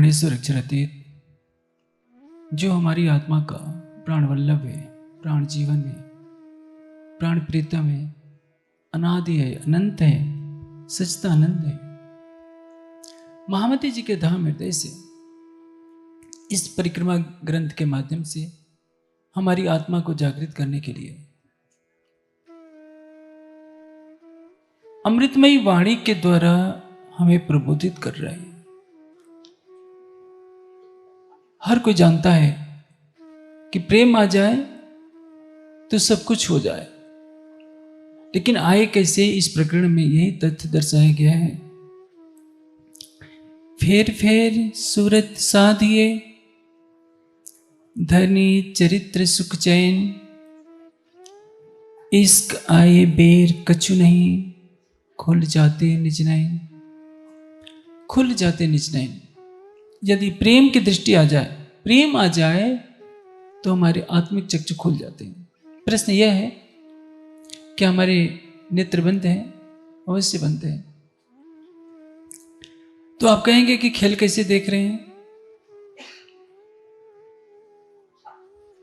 प्राणेश्वर अक्षरातीत, जो हमारी आत्मा का प्राण वल्लभ है, प्राण जीवन है, प्राण प्रीतम है, अनादि है, अनंत है, सचता आनंद है। महामती जी के धाम हृदय से इस परिक्रमा ग्रंथ के माध्यम से हमारी आत्मा को जागृत करने के लिए अमृतमयी वाणी के द्वारा हमें प्रबोधित कर रहे हैं। हर कोई जानता है कि प्रेम आ जाए तो सब कुछ हो जाए, लेकिन आए कैसे, इस प्रकरण में यही तथ्य दर्शाया गया है। फेर फेर सूरत साधिए, धनी चरित्र सुख चैन, इश्क आए बेर कछु नहीं, खुल जाते निज नैन। खुल जाते निज नैन। यदि प्रेम की दृष्टि आ जाए, प्रेम आ जाए, तो हमारे आत्मिक चक्षु खुल जाते हैं। प्रश्न यह है कि हमारे नेत्र बंद हैं? अवश्य बंद हैं। तो आप कहेंगे कि खेल कैसे देख रहे हैं?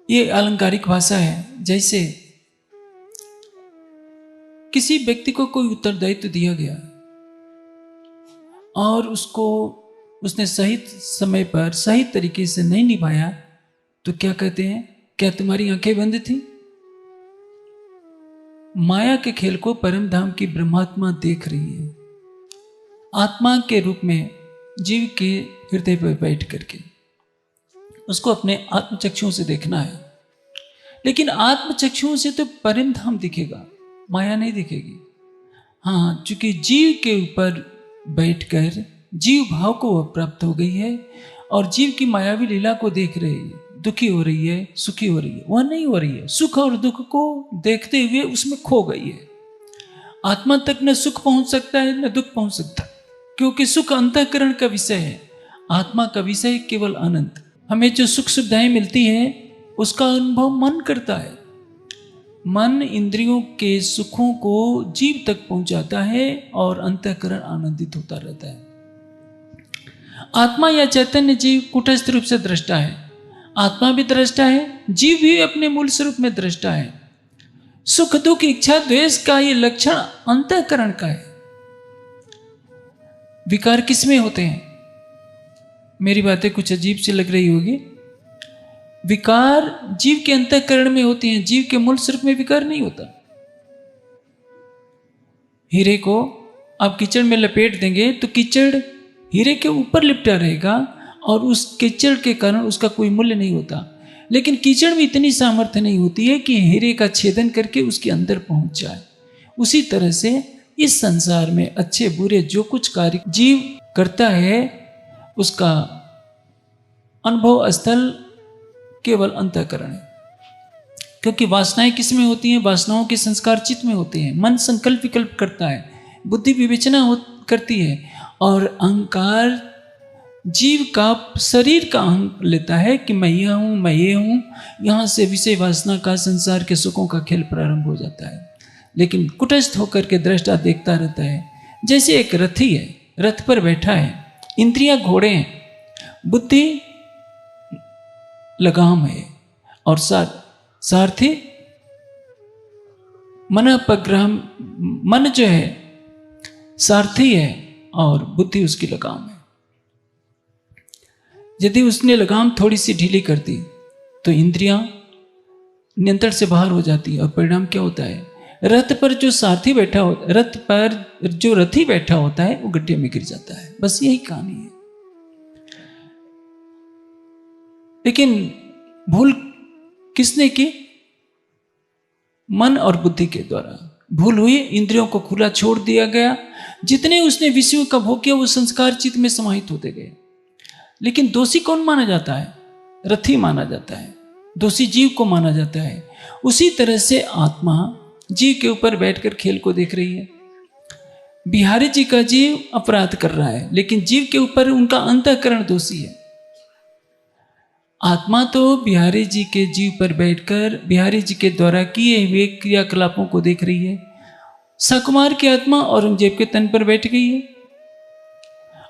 ये अलंकारिक भाषा है। जैसे किसी व्यक्ति को कोई उत्तरदायित्व दिया गया और उसने सही समय पर सही तरीके से नहीं निभाया, तो क्या कहते हैं? क्या तुम्हारी आंखें बंद थी? माया के खेल को परम धाम की ब्रह्मात्मा देख रही है, आत्मा के रूप में जीव के हृदय पर बैठ करके उसको अपने आत्मचक्षुओं से देखना है। लेकिन आत्मचक्षुओं से तो परम धाम दिखेगा, माया नहीं दिखेगी। हाँ, चूंकि जीव के ऊपर बैठकर जीव भाव को वह प्राप्त हो गई है और जीव की मायावी लीला को देख रही है, दुखी हो रही है, सुखी हो रही है, वह नहीं हो रही है। सुख और दुख को देखते हुए उसमें खो गई है। आत्मा तक न सुख पहुंच सकता है न दुख पहुंच सकता, क्योंकि सुख अंतःकरण का विषय है, आत्मा का विषय केवल आनंद। हमें जो सुख सुविधाएं मिलती हैं उसका अनुभव मन करता है। मन इंद्रियों के सुखों को जीव तक पहुंचाता है और अंतःकरण आनंदित होता रहता है। आत्मा या चैतन्य जीव कूटस्थ रूप से दृष्टा है। आत्मा भी दृष्टा है, जीव भी अपने मूल स्वरूप में दृष्टा है। सुख दुख इच्छा द्वेष का ये लक्षण अंतःकरण का है। विकार किसमें होते हैं? मेरी बातें कुछ अजीब सी लग रही होगी। विकार जीव के अंतःकरण में होते हैं, जीव के मूल स्वरूप में विकार नहीं होता। हीरे को आप कीचड़ में लपेट देंगे तो कीचड़ हीरे के ऊपर लिपटा रहेगा और उस कीचड़ के कारण उसका कोई मूल्य नहीं होता। लेकिन कीचड़ में इतनी सामर्थ्य नहीं होती है कि हीरे का छेदन करके उसके अंदर पहुंच जाए। उसी तरह से इस संसार में अच्छे बुरे जो कुछ कार्य जीव करता है, उसका अनुभव स्थल केवल अंतःकरण है। क्योंकि वासनाएं किस में होती हैं? वासनाओं के संस्कार चित्त में होते हैं। मन संकल्प विकल्प करता है, बुद्धि विवेचना करती है और अहंकार जीव का शरीर का अहंग लेता है कि मैं यह हूं, मैं ये हूं। यहां से विषय वासना का, संसार के सुखों का खेल प्रारंभ हो जाता है। लेकिन कुटस्थ होकर के दृष्टा देखता रहता है। जैसे एक रथी है, रथ पर बैठा है, इंद्रियां घोड़े हैं, बुद्धि लगाम है और सारथी मन जो है सारथी है और बुद्धि उसकी लगाम है। यदि उसने लगाम थोड़ी सी ढीली कर दी तो इंद्रियां नियंत्रण से बाहर हो जाती है और परिणाम क्या होता है? रथ पर जो सारथी बैठा होता, रथ पर जो रथी बैठा होता है वो गड्ढे में गिर जाता है। बस यही कहानी है। लेकिन भूल किसने की? मन और बुद्धि के द्वारा भूल हुई। इंद्रियों को खुला छोड़ दिया गया। जितने उसने विषयों का भोग किया वो संस्कार चित्त में समाहित होते गए। लेकिन दोषी कौन माना जाता है? रथी माना जाता है, दोषी जीव को माना जाता है। उसी तरह से आत्मा जीव के ऊपर बैठकर खेल को देख रही है। बिहारी जी का जीव अपराध कर रहा है, लेकिन जीव के ऊपर उनका अंतःकरण दोषी है। आत्मा तो बिहारी जी के जीव पर बैठकर बिहारी जी के द्वारा किए हुए क्रियाकलापों को देख रही है। सकुमार की आत्मा औरंगजेब के तन पर बैठ गई है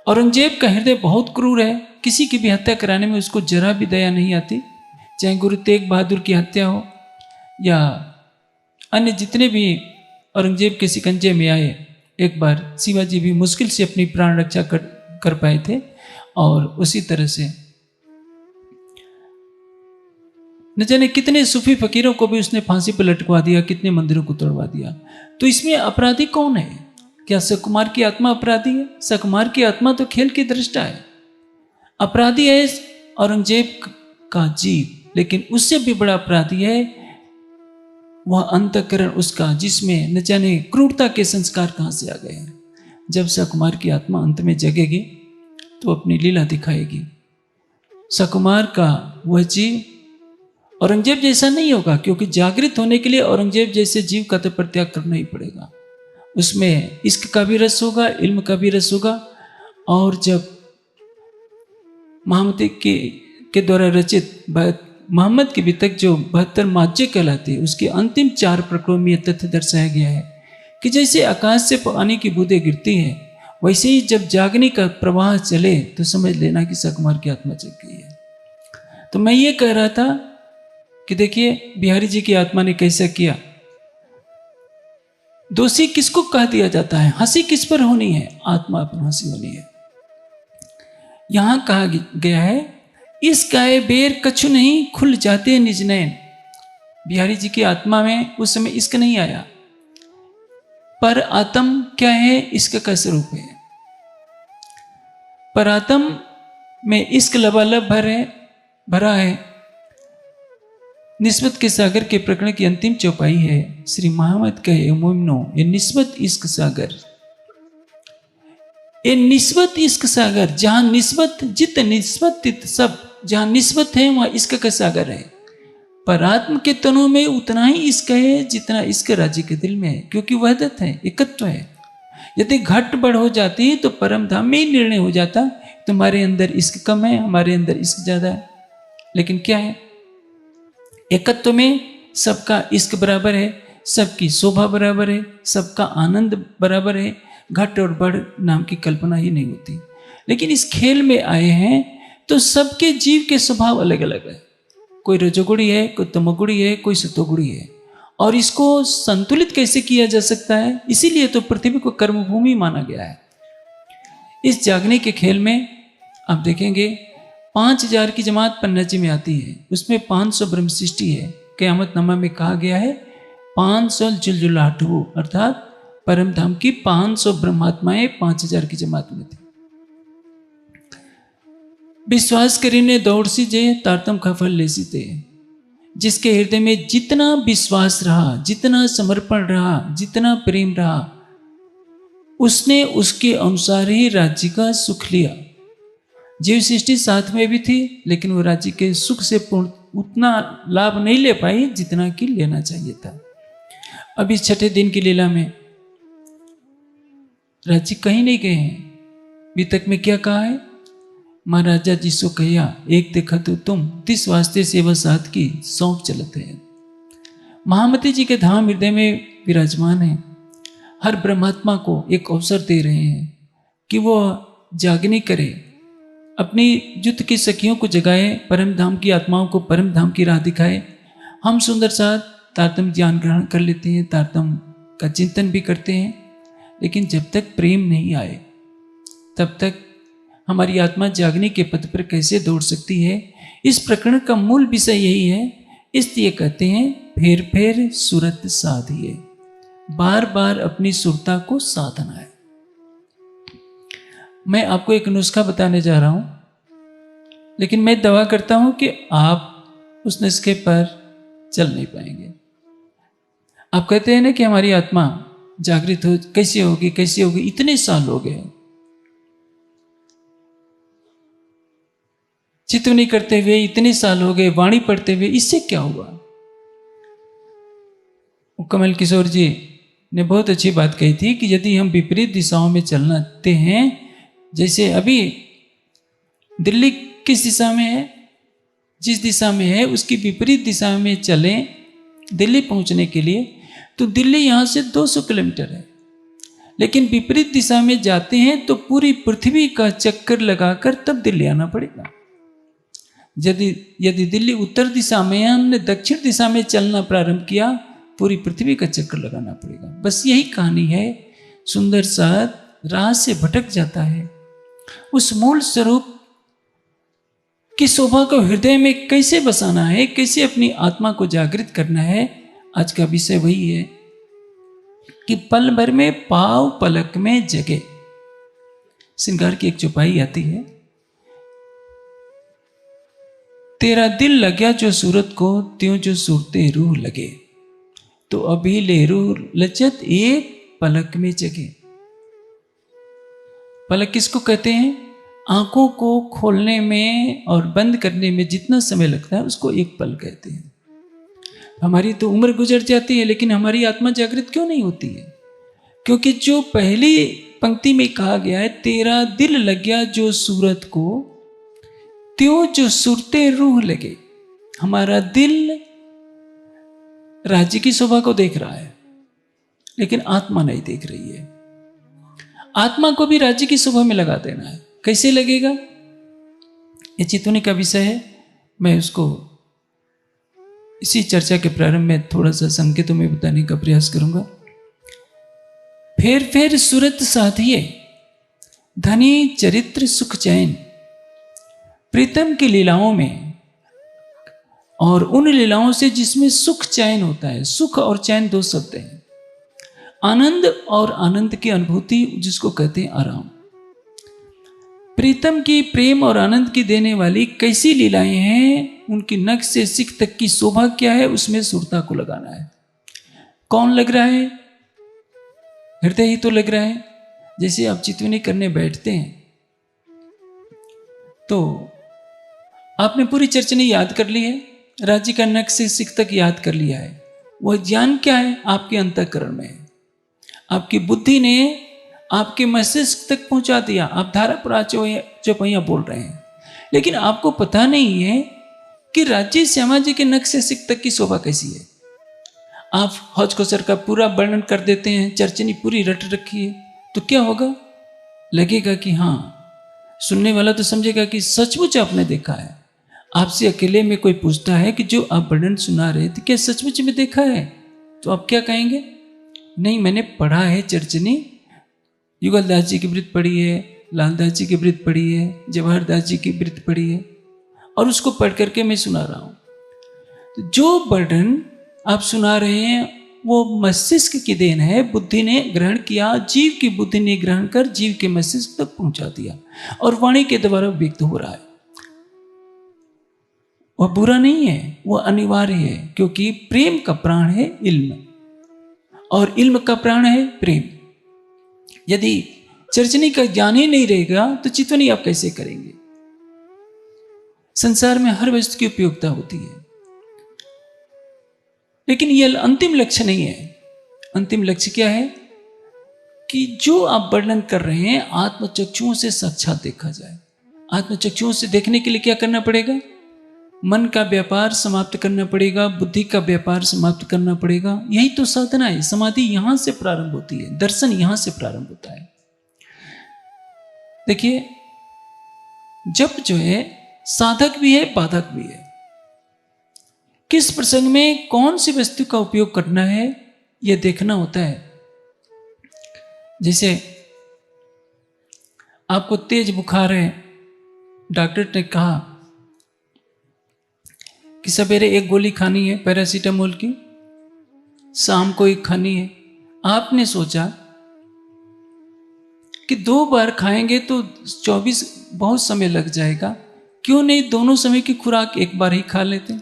औरंगजेब का हृदय बहुत क्रूर है, किसी की भी हत्या कराने में उसको जरा भी दया नहीं आती, चाहे गुरु तेग बहादुर की हत्या हो या अन्य जितने भी औरंगजेब के शिकंजे में आए। एक बार शिवाजी भी मुश्किल से अपनी प्राण रक्षा कर पाए थे, और उसी तरह से न जाने कितने सूफी फकीरों को भी उसने फांसी पर लटकवा दिया, कितने मंदिरों को तोड़वा दिया। तो इसमें अपराधी कौन है? क्या सकुमार की आत्मा अपराधी है? सकुमार की आत्मा तो खेल की दृष्टा है। अपराधी है औरंगजेब का जीव, लेकिन उससे भी बड़ा अपराधी है वह अंतःकरण उसका, जिसमें न जाने क्रूरता के संस्कार कहां से आ गए हैं। जब सकुमार की आत्मा अंत में जगेगी तो अपनी लीला दिखाएगी। सकुमार का वह जीव औरंगजेब जैसा नहीं होगा, क्योंकि जागृत होने के लिए औरंगजेब जैसे जीव का तो परित्याग करना ही पड़ेगा। उसमें इश्क का भी रस होगा, इल्म का भी रस होगा। और जब मोहम्मद के द्वारा रचित मोहम्मद की वितक जो 72 माज्जे कहलाती है, उसके अंतिम 4 प्रकरणों में यह तथ्य दर्शाया गया है कि जैसे आकाश से पानी की बूंदें गिरती हैं, वैसे ही जब जागने का प्रवाह चले तो समझ लेना कि सकुमार की आत्मा जग गई है। तो मैं ये कह रहा था कि देखिए बिहारी जी की आत्मा ने कैसा किया। दोषी किसको कह दिया जाता है? हंसी किस पर होनी है? आत्मा पर हंसी होनी है। यहां कहा गया है, इस गाय बेर कछु नहीं खुल जाते निज नैन। बिहारी जी की आत्मा में उस समय इश्क नहीं आया। पर आत्म क्या है? इश्क का स्वरूप है। पर आत्म में इश्क लबालब भरा है। निस्बत के सागर के प्रकरण की अंतिम चौपाई है, श्री मोहम्मद कहे मोमिनो ये निस्बत इश्क सागर, ये निस्बत इश्क सागर, जहां निस्बत जित निस्बत तित सब, जहां निस्बत है वहां इश्क का सागर है। पर आत्म के तनों में उतना ही इश्क है जितना इश्क राज्य के दिल में है, क्योंकि वहदत है, एकत्व है। यदि घट बढ़ हो जाती तो परम धाम में ही निर्णय हो जाता, तुम्हारे अंदर इश्क कम है, हमारे अंदर इश्क ज्यादा है। लेकिन क्या है? एकत्व में सबका इश्क बराबर है, सबकी शोभा बराबर है, सबका आनंद बराबर है। घट और बढ़ नाम की कल्पना ही नहीं होती। लेकिन इस खेल में आए हैं तो सबके जीव के स्वभाव अलग अलग है। कोई रजोगुणी है, कोई तमोगुणी है, कोई सतोगुणी है। और इसको संतुलित कैसे किया जा सकता है? इसीलिए तो पृथ्वी को कर्मभूमि माना गया है। इस जागने के खेल में आप देखेंगे 5000 की जमात पन्ना जी में आती है, उसमें 500 ब्रह्म सृष्टि है। क़यामतनामा में कहा गया है 500 जुलजुलाहटू, अर्थात परम धाम की 500 ब्रह्मात्माएं 5000 की जमात में थी। विश्वास करीने दौड़ सी जे तारतम का फल ले सी थे। जिसके हृदय में जितना विश्वास रहा, जितना समर्पण रहा, जितना प्रेम रहा, उसने उसके अनुसार ही राज्य का सुख लिया। जीव सृष्टि साथ में भी थी, लेकिन वो राज्य के सुख से पूर्ण उतना लाभ नहीं ले पाई जितना कि लेना चाहिए था। अब इस छठे दिन की लीला में राज्य कहीं नहीं गए हैं। वितक में क्या कहा है? महाराजा जी सो कहिया एक देखा तो तुम तिस वास्ते सेवा साथ की सौंप चलते हैं। महामती जी के धाम हृदय में विराजमान है। हर ब्रह्मात्मा को एक अवसर दे रहे हैं कि वो जागनी करे, अपनी जुत की सखियों को जगाए, परम धाम की आत्माओं को परम धाम की राह दिखाए। हम सुंदर साथ तारतम ज्ञान ग्रहण कर लेते हैं, तारतम का चिंतन भी करते हैं, लेकिन जब तक प्रेम नहीं आए तब तक हमारी आत्मा जागने के पथ पर कैसे दौड़ सकती है? इस प्रकरण का मूल विषय यही है। इसलिए कहते हैं फेर फेर सूरत साधिए, बार बार अपनी सुरता को साधना है। मैं आपको एक नुस्खा बताने जा रहा हूं, लेकिन मैं दावा करता हूं कि आप उस नुस्खे पर चल नहीं पाएंगे। आप कहते हैं ना कि हमारी आत्मा जागृत हो कैसे होगी, कैसे होगी? इतने साल हो गए चित्तवनी करते हुए, इतने साल हो गए वाणी पढ़ते हुए, इससे क्या हुआ? कमल किशोर जी ने बहुत अच्छी बात कही थी कि यदि हम विपरीत दिशाओं में चलते हैं, जैसे अभी दिल्ली किस दिशा में है, जिस दिशा में है उसकी विपरीत दिशा में चलें दिल्ली पहुंचने के लिए, तो दिल्ली यहां से 200 किलोमीटर है। लेकिन विपरीत दिशा में जाते हैं तो पूरी पृथ्वी का चक्कर लगाकर तब दिल्ली आना पड़ेगा। यदि यदि दिल्ली उत्तर दिशा में, हमने दक्षिण दिशा में चलना प्रारंभ किया, पूरी पृथ्वी का चक्कर लगाना पड़ेगा। बस यही कहानी है। सुंदर साथ राह से भटक जाता है। उस मूल स्वरूप की शोभा को हृदय में कैसे बसाना है, कैसे अपनी आत्मा को जागृत करना है, आज का विषय वही है कि पल भर में पाव पलक में जगे। श्रृंगार की एक चौपाई आती है, तेरा दिल लग्या जो सूरत को, त्यों जो सूरते रूह लगे, तो अभी ले रूह लचत एक पलक में जगे। पलक किसको कहते हैं? आंखों को खोलने में और बंद करने में जितना समय लगता है उसको एक पल कहते हैं। हमारी तो उम्र गुजर जाती है, लेकिन हमारी आत्मा जागृत क्यों नहीं होती है? क्योंकि जो पहली पंक्ति में कहा गया है, तेरा दिल लग गया जो सूरत को, त्यों जो सूरते रूह लगे। हमारा दिल राज्य की शोभा को देख रहा है, लेकिन आत्मा नहीं देख रही है। आत्मा को भी राज्य की शोभा में लगा देना है। कैसे लगेगा? ये चितवनी का विषय है। मैं उसको इसी चर्चा के प्रारंभ में थोड़ा सा संकेतों में बताने का प्रयास करूंगा। फेर फेर सूरत साधिए, धनी चरित्र सुख चैन, प्रीतम की लीलाओं में और उन लीलाओं से जिसमें सुख चैन होता है। सुख और चैन दो शब्द हैं। आनंद और आनंद की अनुभूति जिसको कहते हैं आराम। प्रीतम की प्रेम और आनंद की देने वाली कैसी लीलाएं हैं, उनकी नख से सिख तक की शोभा क्या है, उसमें सुरता को लगाना है। कौन लग रहा है? हृदय ही तो लग रहा है। जैसे आप चितवनी करने बैठते हैं तो आपने पूरी चर्चनी याद कर ली है, राज्य का नख से सिख तक याद कर लिया है। वह ज्ञान क्या है? आपके अंतःकरण में है। आपकी बुद्धि ने आपके मस्तिष्क तक पहुंचा दिया। आप धारा पुरा चौपैया बोल रहे हैं, लेकिन आपको पता नहीं है कि राज्य श्यामा जी के नख से सिख तक की शोभा कैसी है। आप हौज कोसर का पूरा वर्णन कर देते हैं, चर्चनी पूरी रट रखी है, तो क्या होगा? लगेगा कि हाँ, सुनने वाला तो समझेगा कि सचमुच आपने देखा है। आपसे अकेले में कोई पूछता है कि जो आप वर्णन सुना रहे थे क्या सचमुच में देखा है, तो आप क्या कहेंगे? नहीं, मैंने पढ़ा है चर्चनी, युगल दास जी की वृत्त पढ़ी है, लालदास जी की वृत्त पढ़ी है, जवाहर दास जी की वृत्त पढ़ी है, और उसको पढ़ करके मैं सुना रहा हूं। तो जो वर्णन आप सुना रहे हैं वो मस्तिष्क की देन है। बुद्धि ने ग्रहण किया, जीव की बुद्धि ने ग्रहण कर जीव के मस्तिष्क तक पहुंचा दिया और वाणी के द्वारा व्यक्त हो रहा है। वह बुरा नहीं है, वह अनिवार्य है, क्योंकि प्रेम का प्राण है इल्म, और इल्म का प्राण है प्रेम। यदि चर्चनी का ज्ञान ही नहीं रहेगा तो चितवनी आप कैसे करेंगे? संसार में हर वस्तु की उपयोगिता होती है, लेकिन यह अंतिम लक्ष्य नहीं है। अंतिम लक्ष्य क्या है? कि जो आप वर्णन कर रहे हैं आत्मचक्षुओं से साक्षात देखा जाए। आत्मचक्षुओं से देखने के लिए क्या करना पड़ेगा? मन का व्यापार समाप्त करना पड़ेगा, बुद्धि का व्यापार समाप्त करना पड़ेगा। यही तो साधना है। समाधि यहां से प्रारंभ होती है, दर्शन यहां से प्रारंभ होता है। देखिए, जप जो है साधक भी है, बाधक भी है। किस प्रसंग में कौन सी वस्तु का उपयोग करना है यह देखना होता है। जैसे आपको तेज बुखार है, डॉक्टर ने कहा कि सवेरे एक गोली खानी है पैरासीटामोल की, शाम को एक खानी है। आपने सोचा कि 2 बार खाएंगे तो 24 बहुत समय लग जाएगा, क्यों नहीं दोनों समय की खुराक एक बार ही खा लेते।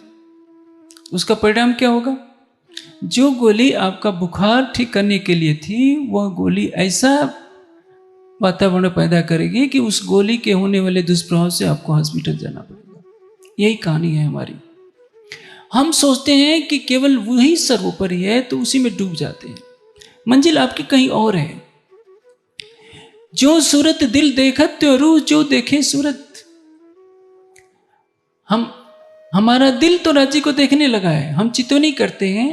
उसका परिणाम क्या होगा? जो गोली आपका बुखार ठीक करने के लिए थी, वह गोली ऐसा वातावरण पैदा करेगी कि उस गोली के होने वाले दुष्प्रभाव से आपको हॉस्पिटल जाना पड़ेगा। यही कहानी है हमारी। हम सोचते हैं कि केवल वही सर्वोपरि है तो उसी में डूब जाते हैं। मंजिल आपकी कहीं और है। जो सूरत दिल देखत त्यो रूह जो देखे सूरत। हमारा दिल तो राज्य को देखने लगा है। हम चितवनी करते हैं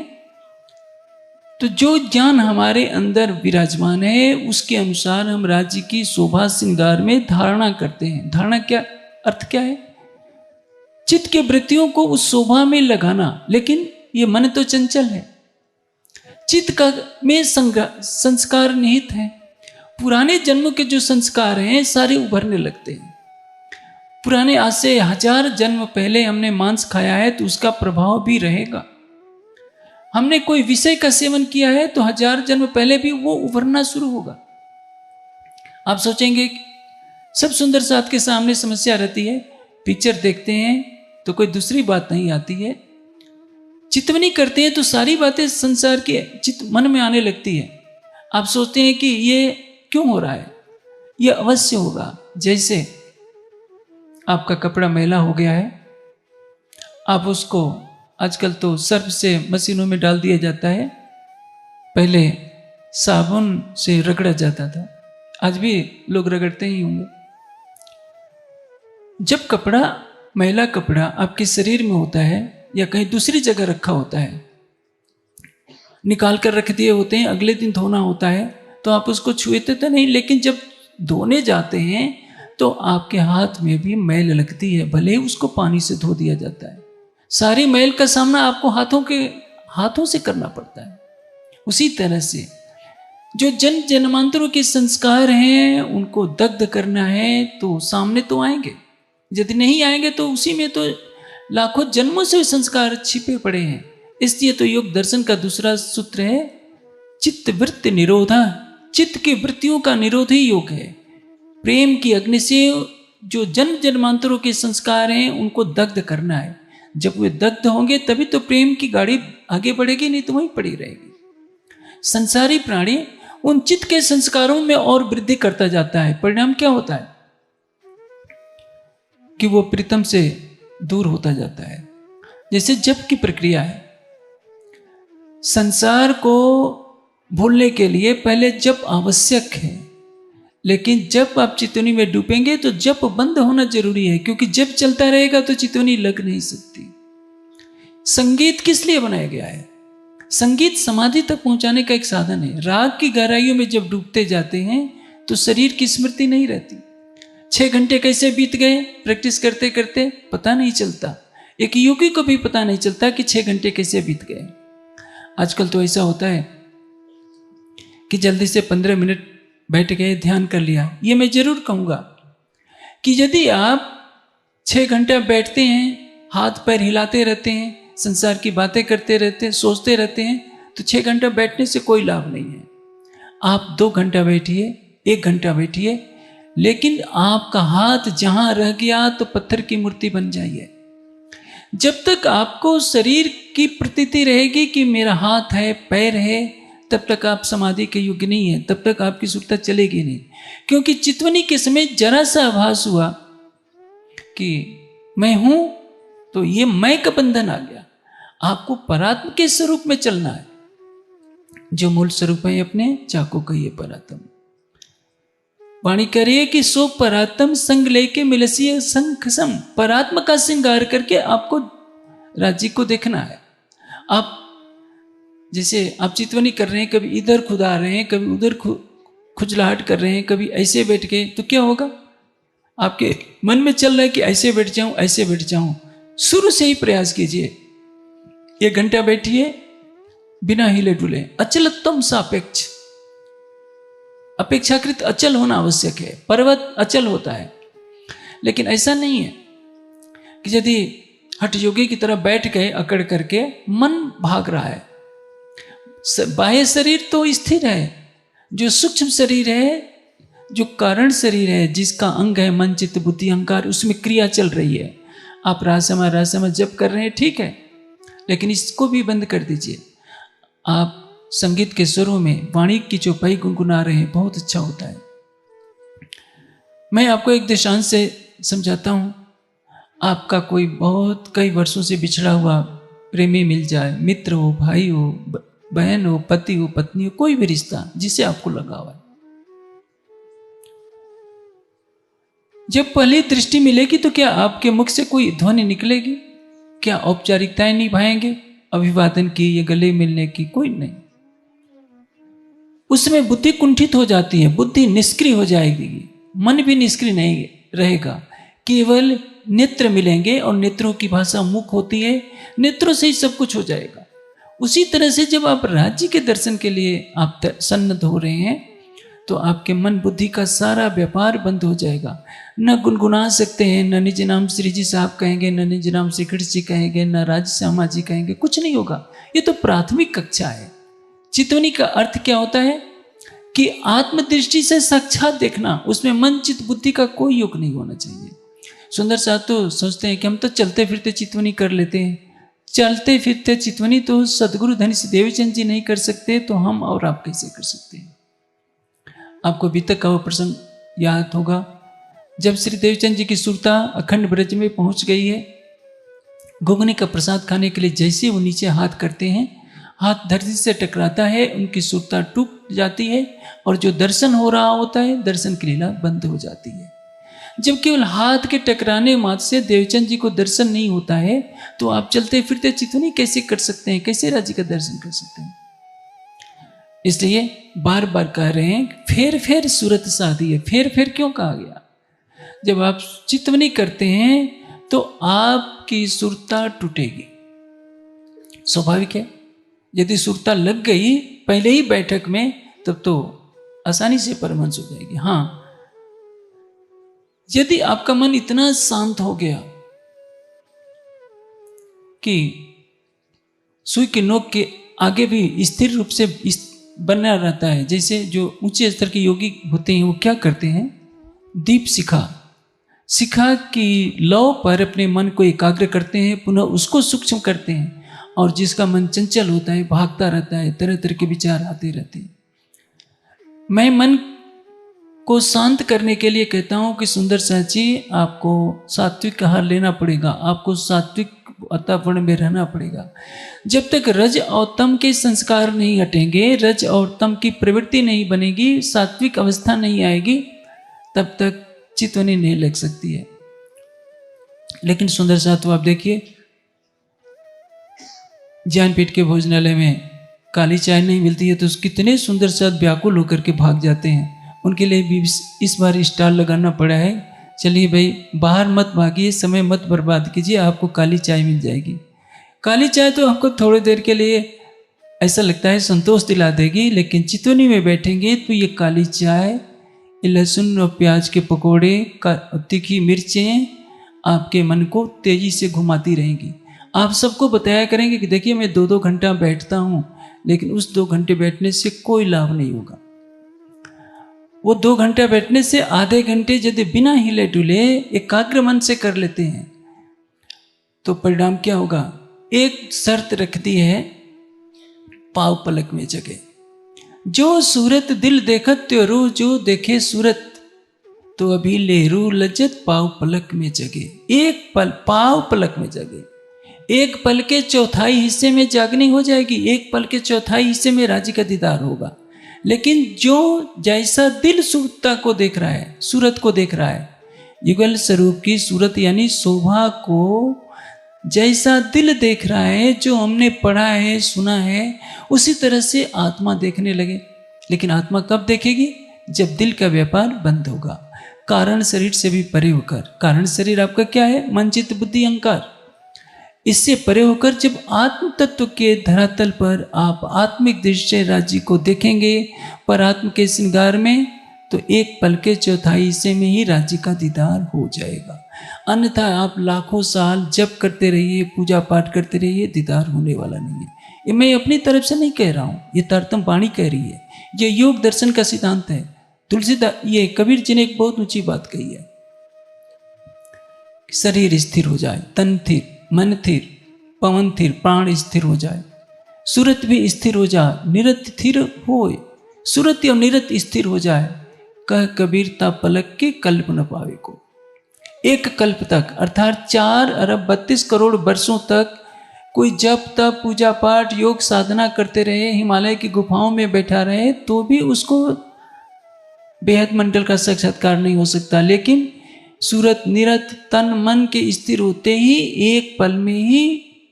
तो जो ज्ञान हमारे अंदर विराजमान है उसके अनुसार हम राज्य की शोभा श्रृंगार में धारणा करते हैं। धारणा क्या अर्थ क्या है? चित्त के वृत्तियों को उस शोभा में लगाना। लेकिन ये मन तो चंचल है, चित्त का में संस्कार निहित है। पुराने जन्मों के जो संस्कार हैं सारे उभरने लगते हैं। पुराने आज से 1000 जन्म पहले हमने मांस खाया है तो उसका प्रभाव भी रहेगा। हमने कोई विषय का सेवन किया है तो 1000 जन्म पहले भी वो उभरना शुरू होगा। आप सोचेंगे सब सुंदर साथ के सामने समस्या रहती है, पिक्चर देखते हैं तो कोई दूसरी बात नहीं आती है, चितवनी करते हैं तो सारी बातें संसार के मन में आने लगती है। आप सोचते हैं कि ये क्यों हो रहा है, ये अवश्य होगा। जैसे आपका कपड़ा मैला हो गया है, आप उसको आजकल तो सर्फ से मशीनों में डाल दिया जाता है, पहले साबुन से रगड़ा जाता था, आज भी लोग रगड़ते ही होंगे। जब कपड़ा मैला कपड़ा आपके शरीर में होता है या कहीं दूसरी जगह रखा होता है, निकाल कर रख दिए होते हैं, अगले दिन धोना होता है तो आप उसको छुएते तो नहीं, लेकिन जब धोने जाते हैं तो आपके हाथ में भी मैल लगती है, भले ही उसको पानी से धो दिया जाता है। सारी मैल का सामना आपको हाथों से करना पड़ता है। उसी तरह से जो जन्मांतरों के संस्कार हैं उनको दग्ध करना है तो सामने तो आएंगे, यदि नहीं आएंगे तो उसी में तो लाखों जन्मों से संस्कार छिपे पड़े हैं। इसलिए तो योग दर्शन का दूसरा सूत्र है चित्त वृत्ति निरोधा। चित्त की वृत्तियों का निरोध ही योग है। प्रेम की अग्नि से जो जन्म जन्मांतरों के संस्कार हैं उनको दग्ध करना है। जब वे दग्ध होंगे तभी तो प्रेम की गाड़ी आगे बढ़ेगी, नहीं तो वहीं पड़ी रहेगी। संसारी प्राणी उन चित्त के संस्कारों में और वृद्धि करता जाता है। परिणाम क्या होता है कि वो प्रीतम से दूर होता जाता है। जैसे जप की प्रक्रिया है, संसार को भूलने के लिए पहले जप आवश्यक है, लेकिन जब आप चितवनी में डूबेंगे तो जप बंद होना जरूरी है, क्योंकि जप चलता रहेगा तो चितवनी लग नहीं सकती। संगीत किस लिए बनाया गया है? संगीत समाधि तक पहुंचाने का एक साधन है। राग की गहराइयों में जब डूबते जाते हैं तो शरीर की स्मृति नहीं रहती। 6 घंटे कैसे बीत गए प्रैक्टिस करते करते पता नहीं चलता। एक योगी को भी पता नहीं चलता कि 6 घंटे कैसे बीत गए। आजकल तो ऐसा होता है कि जल्दी से 15 मिनट बैठ गए, ध्यान कर लिया। ये मैं जरूर कहूँगा कि यदि आप 6 घंटे बैठते हैं, हाथ पैर हिलाते रहते हैं, संसार की बातें करते रहते हैं, सोचते रहते हैं, तो 6 घंटा बैठने से कोई लाभ नहीं है। आप 2 घंटा बैठिए, 1 घंटा बैठिए, लेकिन आपका हाथ जहां रह गया तो पत्थर की मूर्ति बन जाइए। जब तक आपको शरीर की प्रतीति रहेगी कि मेरा हाथ है, पैर है, तब तक आप समाधि के योग्य नहीं है, तब तक आपकी सुरता चलेगी नहीं। क्योंकि चितवनी के समय जरा सा आभास हुआ कि मैं हूं, तो ये मैं का बंधन आ गया। आपको परात्म के स्वरूप में चलना है, जो मूल स्वरूप है अपने चाको कहिए परात्म। वाणी कह रही है कि सो परात्म संग लेके मिलसिए संग सम। परात्म का श्रृंगार करके आपको राज्य को देखना है। आप जैसे आप चितवनी कर रहे हैं, कभी इधर खुदा रहे हैं, कभी उधर खुजलाहट कर रहे हैं, कभी ऐसे बैठ के, तो क्या होगा? आपके मन में चल रहा है कि ऐसे बैठ जाऊं, ऐसे बैठ जाऊं। शुरू से ही प्रयास कीजिए। 1 घंटा बैठिए बिना हिले डुले। अचलत्वम सापेक्ष, अपेक्षाकृत अचल होना आवश्यक है। पर्वत अचल होता है, लेकिन ऐसा नहीं है कि यदि हठ योगी की तरह बैठ गए अकड़ करके, मन भाग रहा है। बाह्य शरीर तो स्थिर है, जो सूक्ष्म शरीर है, जो कारण शरीर है, जिसका अंग है मन चित्त बुद्धि अहंकार, उसमें क्रिया चल रही है। आप रहस्यमय जप कर रहे हैं, ठीक है, लेकिन इसको भी बंद कर दीजिए। आप संगीत के स्वरों में वाणी की चौपाई गुनगुना रहे हैं, बहुत अच्छा होता है। मैं आपको एक दृष्टांत से समझाता हूं। आपका कोई बहुत कई वर्षों से बिछड़ा हुआ प्रेमी मिल जाए, मित्र हो, भाई हो, बहन हो, पति हो, पत्नी हो, कोई भी रिश्ता जिसे आपको लगा हुआ है। जब पहली दृष्टि मिलेगी तो क्या आपके मुख से कोई ध्वनि निकलेगी? क्या औपचारिकताएं निभाएंगे? अभिवादन की या गले मिलने की? कोई नहीं। उसमें बुद्धि कुंठित हो जाती है, बुद्धि निष्क्रिय हो जाएगी, मन भी निष्क्रिय नहीं रहेगा, केवल नेत्र मिलेंगे और नेत्रों की भाषा मुख होती है, नेत्रों से ही सब कुछ हो जाएगा। उसी तरह से जब आप राज्य के दर्शन के लिए आप सन्नद्ध हो रहे हैं तो आपके मन बुद्धि का सारा व्यापार बंद हो जाएगा। न गुनगुना सकते हैं, न निज नाम श्री जी साहब कहेंगे, न निज नाम श्री कृष्ण जी कहेंगे, न राज श्यामा जी कहेंगे, कुछ नहीं होगा। ये तो प्राथमिक कक्षा है। चितवनी का अर्थ क्या होता है कि आत्मदृष्टि से साक्षात देखना, उसमें मन चित्त बुद्धि का कोई योग नहीं होना चाहिए। सुंदर साहब तो सोचते हैं कि हम तो चलते फिरते चितवनी कर लेते हैं। चलते फिरते चितवनी तो सदगुरु धनी श्री देवचंद जी नहीं कर सकते, तो हम और आप कैसे कर सकते हैं। आपको अभी तक का वो प्रसंग याद होगा, जब श्री देवचंद जी की सुरता अखंड ब्रज में पहुंच गई है, घुगनी का प्रसाद खाने के लिए जैसे वो नीचे हाथ करते हैं, हाथ धरती से टकराता है, उनकी सुरता टूट जाती है और जो दर्शन हो रहा होता है, दर्शन की लीला बंद हो जाती है। जब केवल हाथ के टकराने मात्र से देवचंद जी को दर्शन नहीं होता है, तो आप चलते फिरते चितवनी कैसे कर सकते हैं, कैसे राज्य का दर्शन कर सकते हैं। इसलिए बार बार कह रहे हैं, फेर फेर सूरत साधी है। फेर फेर क्यों कहा गया? जब आप चितवनी करते हैं तो आपकी सुरता टूटेगी, स्वाभाविक है। यदि सुरता लग गई पहले ही बैठक में, तब तो आसानी से परमहंस हो जाएगी। हाँ, यदि आपका मन इतना शांत हो गया कि सुई की नोक के आगे भी स्थिर रूप से बना रहता है, जैसे जो ऊंचे स्तर के योगी होते हैं वो क्या करते हैं, दीप शिखा की लौ पर अपने मन को एकाग्र करते हैं, पुनः उसको सूक्ष्म करते हैं, और जिसका मन चंचल होता है, भागता रहता है, तरह तरह के विचार आते रहते हैं। मैं मन को शांत करने के लिए कहता हूं कि सुंदर साची, आपको सात्विक आहार लेना पड़ेगा, आपको सात्विक वातावरण में रहना पड़ेगा। जब तक रज और तम के संस्कार नहीं हटेंगे, रज और तम की प्रवृत्ति नहीं बनेगी, सात्विक अवस्था नहीं आएगी, तब तक चितवनी नहीं लग सकती है। लेकिन सुंदर साथ तो आप देखिए, ज्ञानपीठ के भोजनालय में काली चाय नहीं मिलती है तो कितने सुंदर साथ व्याकुल होकर के भाग जाते हैं। उनके लिए भी इस बार स्टॉल लगाना पड़ा है। चलिए भाई, बाहर मत भागिए, समय मत बर्बाद कीजिए, आपको काली चाय मिल जाएगी। काली चाय तो आपको थोड़ी देर के लिए ऐसा लगता है संतोष दिला देगी, लेकिन चितवनी में बैठेंगे तो ये काली चाय, ये लहसुन और प्याज के पकोड़े, तीखी मिर्चें आपके मन को तेजी से घुमाती रहेंगी। आप सबको बताया करेंगे कि देखिए मैं 2-2 घंटा बैठता हूँ, लेकिन उस 2 घंटे बैठने से कोई लाभ नहीं होगा। वो 2 घंटे बैठने से आधे घंटे यदि बिना हिले डुले एकाग्र मन से कर लेते हैं तो परिणाम क्या होगा? एक शर्त रख दी है, पाव पलक में जगे। जो सूरत दिल देखत त्योरू, जो देखे सूरत तो अभी लेहरू लज्जत पाव पलक में जगे। एक पल पाव पलक में जगे, एक पल के चौथाई हिस्से में जागनी हो जाएगी, एक पल के चौथाई हिस्से में राज्य का दीदार होगा। लेकिन जो जैसा दिल सूरता को देख रहा है, सूरत को देख रहा है, युगल स्वरूप की सूरत यानी शोभा को जैसा दिल देख रहा है, जो हमने पढ़ा है सुना है, उसी तरह से आत्मा देखने लगे। लेकिन आत्मा कब देखेगी? जब दिल का व्यापार बंद होगा, कारण शरीर से भी परे होकर। कारण शरीर आपका क्या है? मन चित्त बुद्धि अहंकार। इससे परे होकर जब आत्म तत्व के धरातल पर आप आत्मिक दृश्य राज्य को देखेंगे पर आत्म के श्रृंगार में, तो एक पल के चौथाई हिस्से में ही राज्य का दीदार हो जाएगा। अन्यथा आप लाखों साल जप करते रहिए, पूजा पाठ करते रहिए, दीदार होने वाला नहीं है। ये मैं अपनी तरफ से नहीं कह रहा हूँ, ये तारतम वाणी कह रही है, ये योग दर्शन का सिद्धांत है। तुलसीदास, ये कबीर जी ने एक बहुत ऊंची बात कही है, शरीर स्थिर हो जाए, तन स्थिर, मन स्थिर, पवन स्थिर, प्राण स्थिर हो जाए, सूरत भी स्थिर हो जाए, निरत स्थिर होए, सूरत और निरत स्थिर हो जाए, कह कबीर ता पलक के कल्प न पावे को। एक कल्प तक अर्थात 4 अरब 32 करोड़ वर्षों तक कोई जप तप पूजा पाठ योग साधना करते रहे, हिमालय की गुफाओं में बैठा रहे, तो भी उसको बेहद मंडल का साक्षात्कार नहीं हो सकता। लेकिन सूरत निरत तन मन के स्थिर होते ही एक पल में ही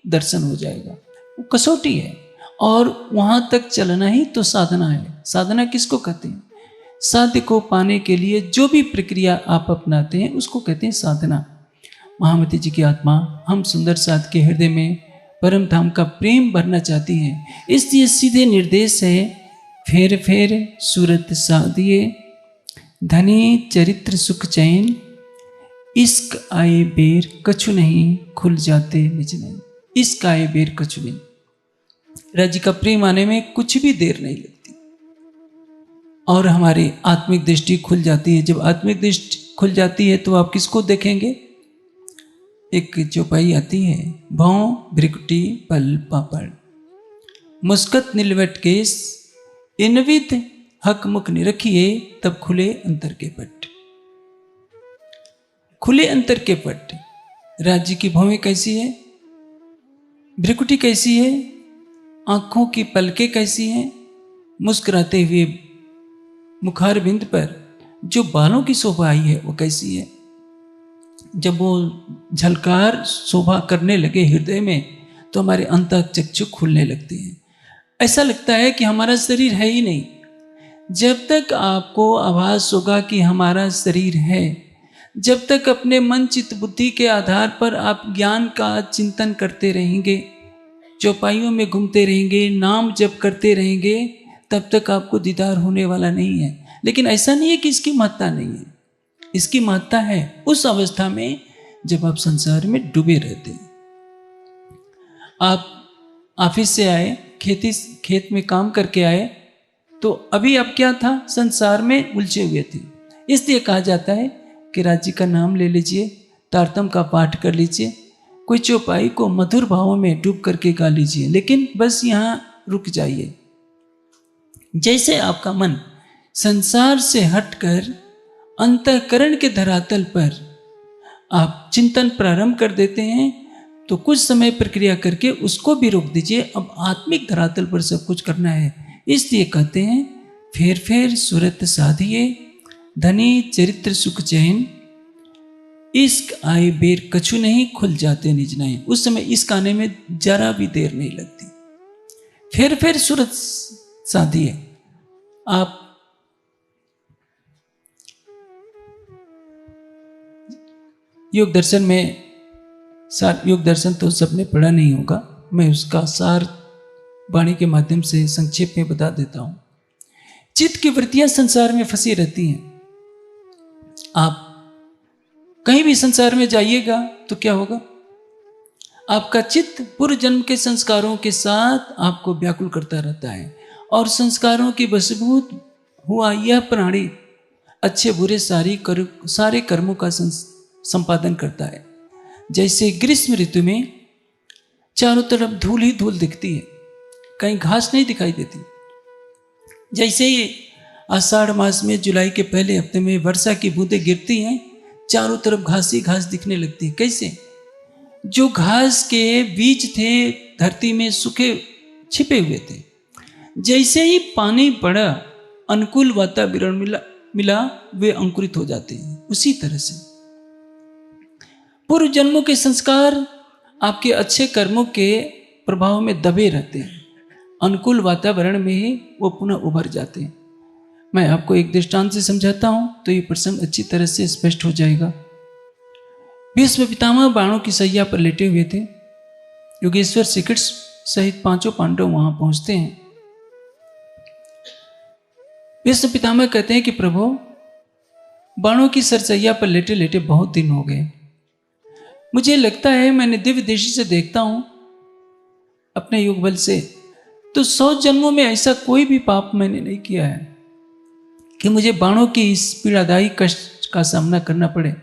दर्शन हो जाएगा। वो कसौटी है और वहां तक चलना ही तो साधना है। साधना किसको कहते हैं? साध्य को पाने के लिए जो भी प्रक्रिया आप अपनाते हैं उसको कहते हैं साधना। महामती जी की आत्मा हम सुंदर साध के हृदय में परम धाम का प्रेम भरना चाहती हैं, इसलिए सीधे निर्देश है, फेर फेर सूरत साधिए, धनी चरित्र सुख चैन, इश्क आए बेर कछु नहीं, खुल जाते निज नैन। इश्क आए बेर कछु नहीं, राज्य का प्रेम आने में कुछ भी देर नहीं लगती और हमारी आत्मिक दृष्टि खुल जाती है। जब आत्मिक दृष्टि खुल जाती है तो आप किसको देखेंगे? एक चौपाई आती है, भौं भ्रिकुटी पल पापड़, मुस्कत नीलवट केस, इनविद हक मुख निरखिए, तब खुले अंतर के पट। खुले अंतर के पट। राज्य की भौवें कैसी है? भ्रिकुटी कैसी है? आंखों की पलकें कैसी हैं? मुस्कुराते हुए मुखार बिंद पर जो बालों की शोभा आई है वो कैसी है? जब वो झलकार शोभा करने लगे हृदय में तो हमारे अंतःचक्षु खुलने लगते हैं। ऐसा लगता है कि हमारा शरीर है ही नहीं। जब तक आपको आभास होगा कि हमारा शरीर है, जब तक अपने मन चित्त बुद्धि के आधार पर आप ज्ञान का चिंतन करते रहेंगे, चौपाइयों में घूमते रहेंगे, नाम जप करते रहेंगे, तब तक आपको दीदार होने वाला नहीं है। लेकिन ऐसा नहीं है कि इसकी महत्ता नहीं है, इसकी महत्ता है उस अवस्था में जब आप संसार में डूबे रहते हैं। आप ऑफिस से आए, खेत में काम करके आए, तो अभी आप क्या था? संसार में उलझे हुए थे। इसलिए कहा जाता है कि राज्य का नाम ले लीजिए, तारतम का पाठ कर लीजिए, कोई चौपाई को मधुर भावों में डूब करके गा लीजिए, लेकिन बस यहाँ रुक जाइए। जैसे आपका मन संसार से हटकर अंतःकरण के धरातल पर आप चिंतन प्रारंभ कर देते हैं तो कुछ समय प्रक्रिया करके उसको भी रोक दीजिए। अब आत्मिक धरातल पर सब कुछ करना है। इसलिए कहते हैं, फेर फेर सूरत साधिए, धनी चरित्र सुख चैन, इश्क आए बेर कछु नहीं, खुल जाते निज नैन। उस समय इश्क आने में जरा भी देर नहीं लगती। फेर फेर सूरत साधिए। आप योग दर्शन में, योग दर्शन तो सबने पढ़ा नहीं होगा, मैं उसका सार वाणी के माध्यम से संक्षेप में बता देता हूं। चित्त की वृत्तियां संसार में फंसी रहती हैं। आप कहीं भी संसार में जाइएगा तो क्या होगा? आपका चित्त पूर्व जन्म के संस्कारों के साथ आपको व्याकुल करता रहता है और संस्कारों की वशीभूत हुआ यह प्राणी अच्छे बुरे सारे कर्मों का संपादन करता है। जैसे ग्रीष्म ऋतु में चारों तरफ धूल ही धूल दिखती है, कहीं घास नहीं दिखाई देती। जैसे ही आषाढ़ मास में जुलाई के पहले हफ्ते में वर्षा की बूंदें गिरती हैं, चारों तरफ घास ही घास दिखने लगती है। कैसे? जो घास के बीज थे धरती में सूखे छिपे हुए थे, जैसे ही पानी पड़ा, अनुकूल वातावरण मिला, वे अंकुरित हो जाते हैं। उसी तरह से पूर्व जन्मों के संस्कार आपके अच्छे कर्मों के प्रभाव में दबे रहते हैं, अनुकूल वातावरण में ही वो पुनः उभर जाते हैं। मैं आपको एक दृष्टांत से समझाता हूं तो ये प्रसंग अच्छी तरह से स्पष्ट हो जाएगा। भीष्म पितामह बाणों की सैया पर लेटे हुए थे। योगेश्वर श्री कृष्ण सहित पांचों पांडव वहां पहुंचते हैं। भीष्म पितामह कहते हैं कि प्रभु, बाणों की सरसैया पर लेटे लेटे बहुत दिन हो गए। मुझे लगता है मैंने दिव्य दृष्टि से देखता हूं अपने योग बल से, तो 100 जन्मों में ऐसा कोई भी पाप मैंने नहीं किया है कि मुझे बाणों की इस पीड़ादायी कष्ट का सामना करना पड़े,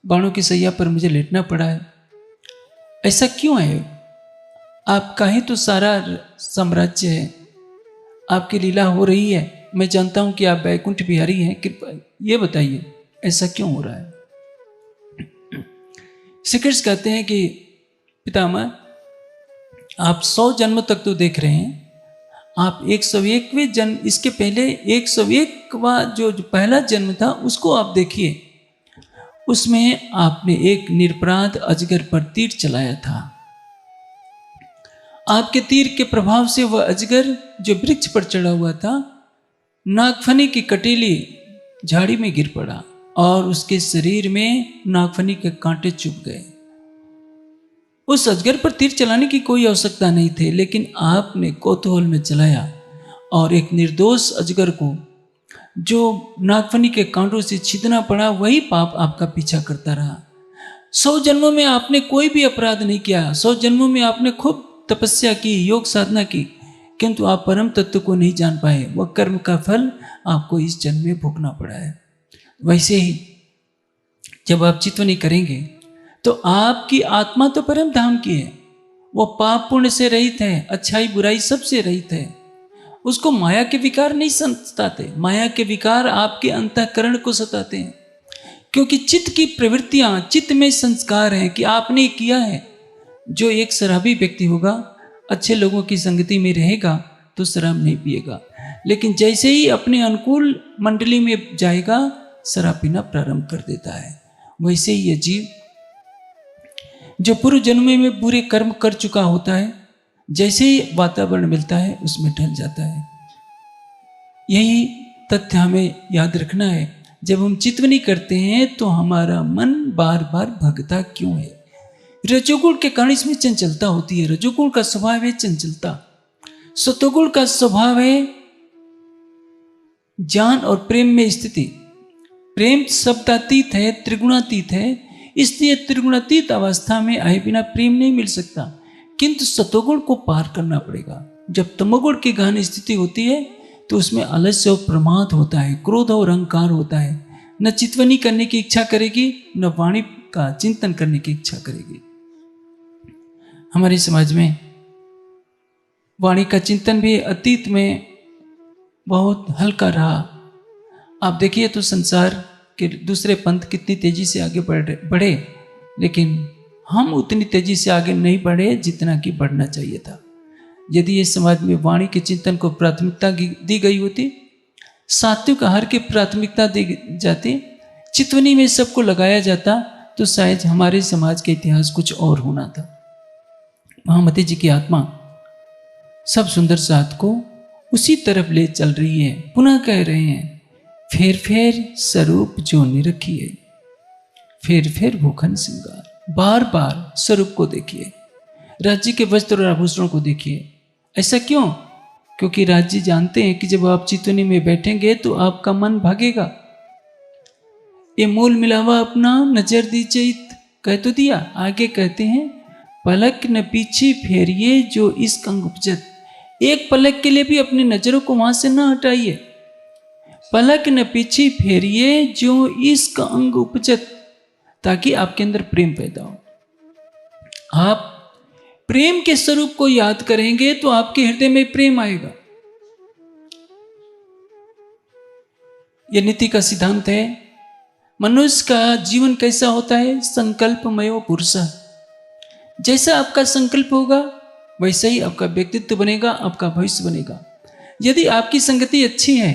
बाणों की सैया पर मुझे लेटना पड़ा है। ऐसा क्यों है? आपका ही तो सारा साम्राज्य है, आपकी लीला हो रही है। मैं जानता हूं कि आप वैकुंठ बिहारी हैं, कृपा ये बताइए ऐसा क्यों हो रहा है? श्री कृष्ण कहते हैं कि पितामह, आप 100 जन्म तक तो देख रहे हैं, आप 101वें जन्म, इसके पहले 101वां जो पहला जन्म था उसको आप देखिए। उसमें आपने एक निरपराध अजगर पर तीर चलाया था। आपके तीर के प्रभाव से वह अजगर जो वृक्ष पर चढ़ा हुआ था, नागफनी की कटीली झाड़ी में गिर पड़ा और उसके शरीर में नागफनी के कांटे चुभ गए। उस अजगर पर तीर चलाने की कोई आवश्यकता नहीं थी, लेकिन आपने कौतूहल में चलाया और एक निर्दोष अजगर को जो नागफनी के कांटों से छीदना पड़ा, वही पाप आपका पीछा करता रहा। 100 जन्मों में आपने कोई भी अपराध नहीं किया, 100 जन्मों में आपने खूब तपस्या की, योग साधना की, किंतु आप परम तत्व को नहीं जान पाए। वह कर्म का फल आपको इस जन्म में भोगना पड़ा है। वैसे ही जब आप चितवनी करेंगे तो आपकी आत्मा तो परम धाम की है, वह पाप पुण्य से रहित है, अच्छाई बुराई सबसे रहित है। उसको माया के विकार नहीं सताते। माया के विकार आपके अंतःकरण को सताते हैं, क्योंकि चित्त की प्रवृत्तियां, चित्त में संस्कार हैं कि आपने किया है। जो एक शराबी व्यक्ति होगा, अच्छे लोगों की संगति में रहेगा तो शराब नहीं पिएगा, लेकिन जैसे ही अपने अनुकूल मंडली में जाएगा शराब पीना प्रारंभ कर देता है। वैसे ही यह जीव जो पूर्व जन्म में बुरे कर्म कर चुका होता है, जैसे ही वातावरण मिलता है उसमें ढल जाता है। यही तथ्य हमें याद रखना है। जब हम चितवनी करते हैं तो हमारा मन बार बार भगता क्यों है? रजोगुण के कारण इसमें चंचलता होती है। रजोगुण का स्वभाव है चंचलता, सतोगुण का स्वभाव है ज्ञान और प्रेम में स्थिति। प्रेम शब्दातीत है, त्रिगुणातीत है, इसलिए त्रिगुणातीत अवस्था में आए बिना प्रेम नहीं मिल सकता। किंतु सतोगुण को पार करना पड़ेगा। जब तमोगुण की गहन स्थिति होती है तो उसमें आलस्य और प्रमाद होता है, क्रोध और अहंकार होता है। न चितवनी करने की इच्छा करेगी, न वाणी का चिंतन करने की इच्छा करेगी। हमारे समाज में वाणी का चिंतन भी अतीत में बहुत हल्का रहा। आप देखिए तो संसार के दूसरे पंथ कितनी तेजी से आगे बढ़े, लेकिन हम उतनी तेजी से आगे नहीं बढ़े जितना कि बढ़ना चाहिए था। यदि ये समाज में वाणी के चिंतन को प्राथमिकता दी गई होती, सात्विक आहार की प्राथमिकता दी जाती, चितवनी में सबको लगाया जाता, तो शायद हमारे समाज का इतिहास कुछ और होना था। महामती जी की आत्मा सब सुंदर साथ को उसी तरफ ले चल रही है। पुनः कह रहे हैं, फेर फेर स्वरूप जो निरखी है, फेर फेर भूखन श्रृंगार। बार बार स्वरूप को देखिए, राज्य के वस्त्र और आभूषणों को देखिए। ऐसा क्यों? क्योंकि राज्य जानते हैं कि जब आप चितवनी में बैठेंगे तो आपका मन भागेगा। ये मूल मिलावा अपना नजर दीजिए, कह तो दिया। आगे कहते हैं, पलक न पीछे फेरिए जो इश्क अंग उपजत। एक पलक के लिए भी अपनी नजरों को वहां से ना हटाइए। पलक न पीछे फेरिए जो इश्क अंग उपजत, ताकि आपके अंदर प्रेम पैदा हो। आप प्रेम के स्वरूप को याद करेंगे तो आपके हृदय में प्रेम आएगा। यह नीति का सिद्धांत है। मनुष्य का जीवन कैसा होता है? संकल्पमय पुरुष। जैसा आपका संकल्प होगा वैसा ही आपका व्यक्तित्व बनेगा, आपका भविष्य बनेगा। यदि आपकी संगति अच्छी है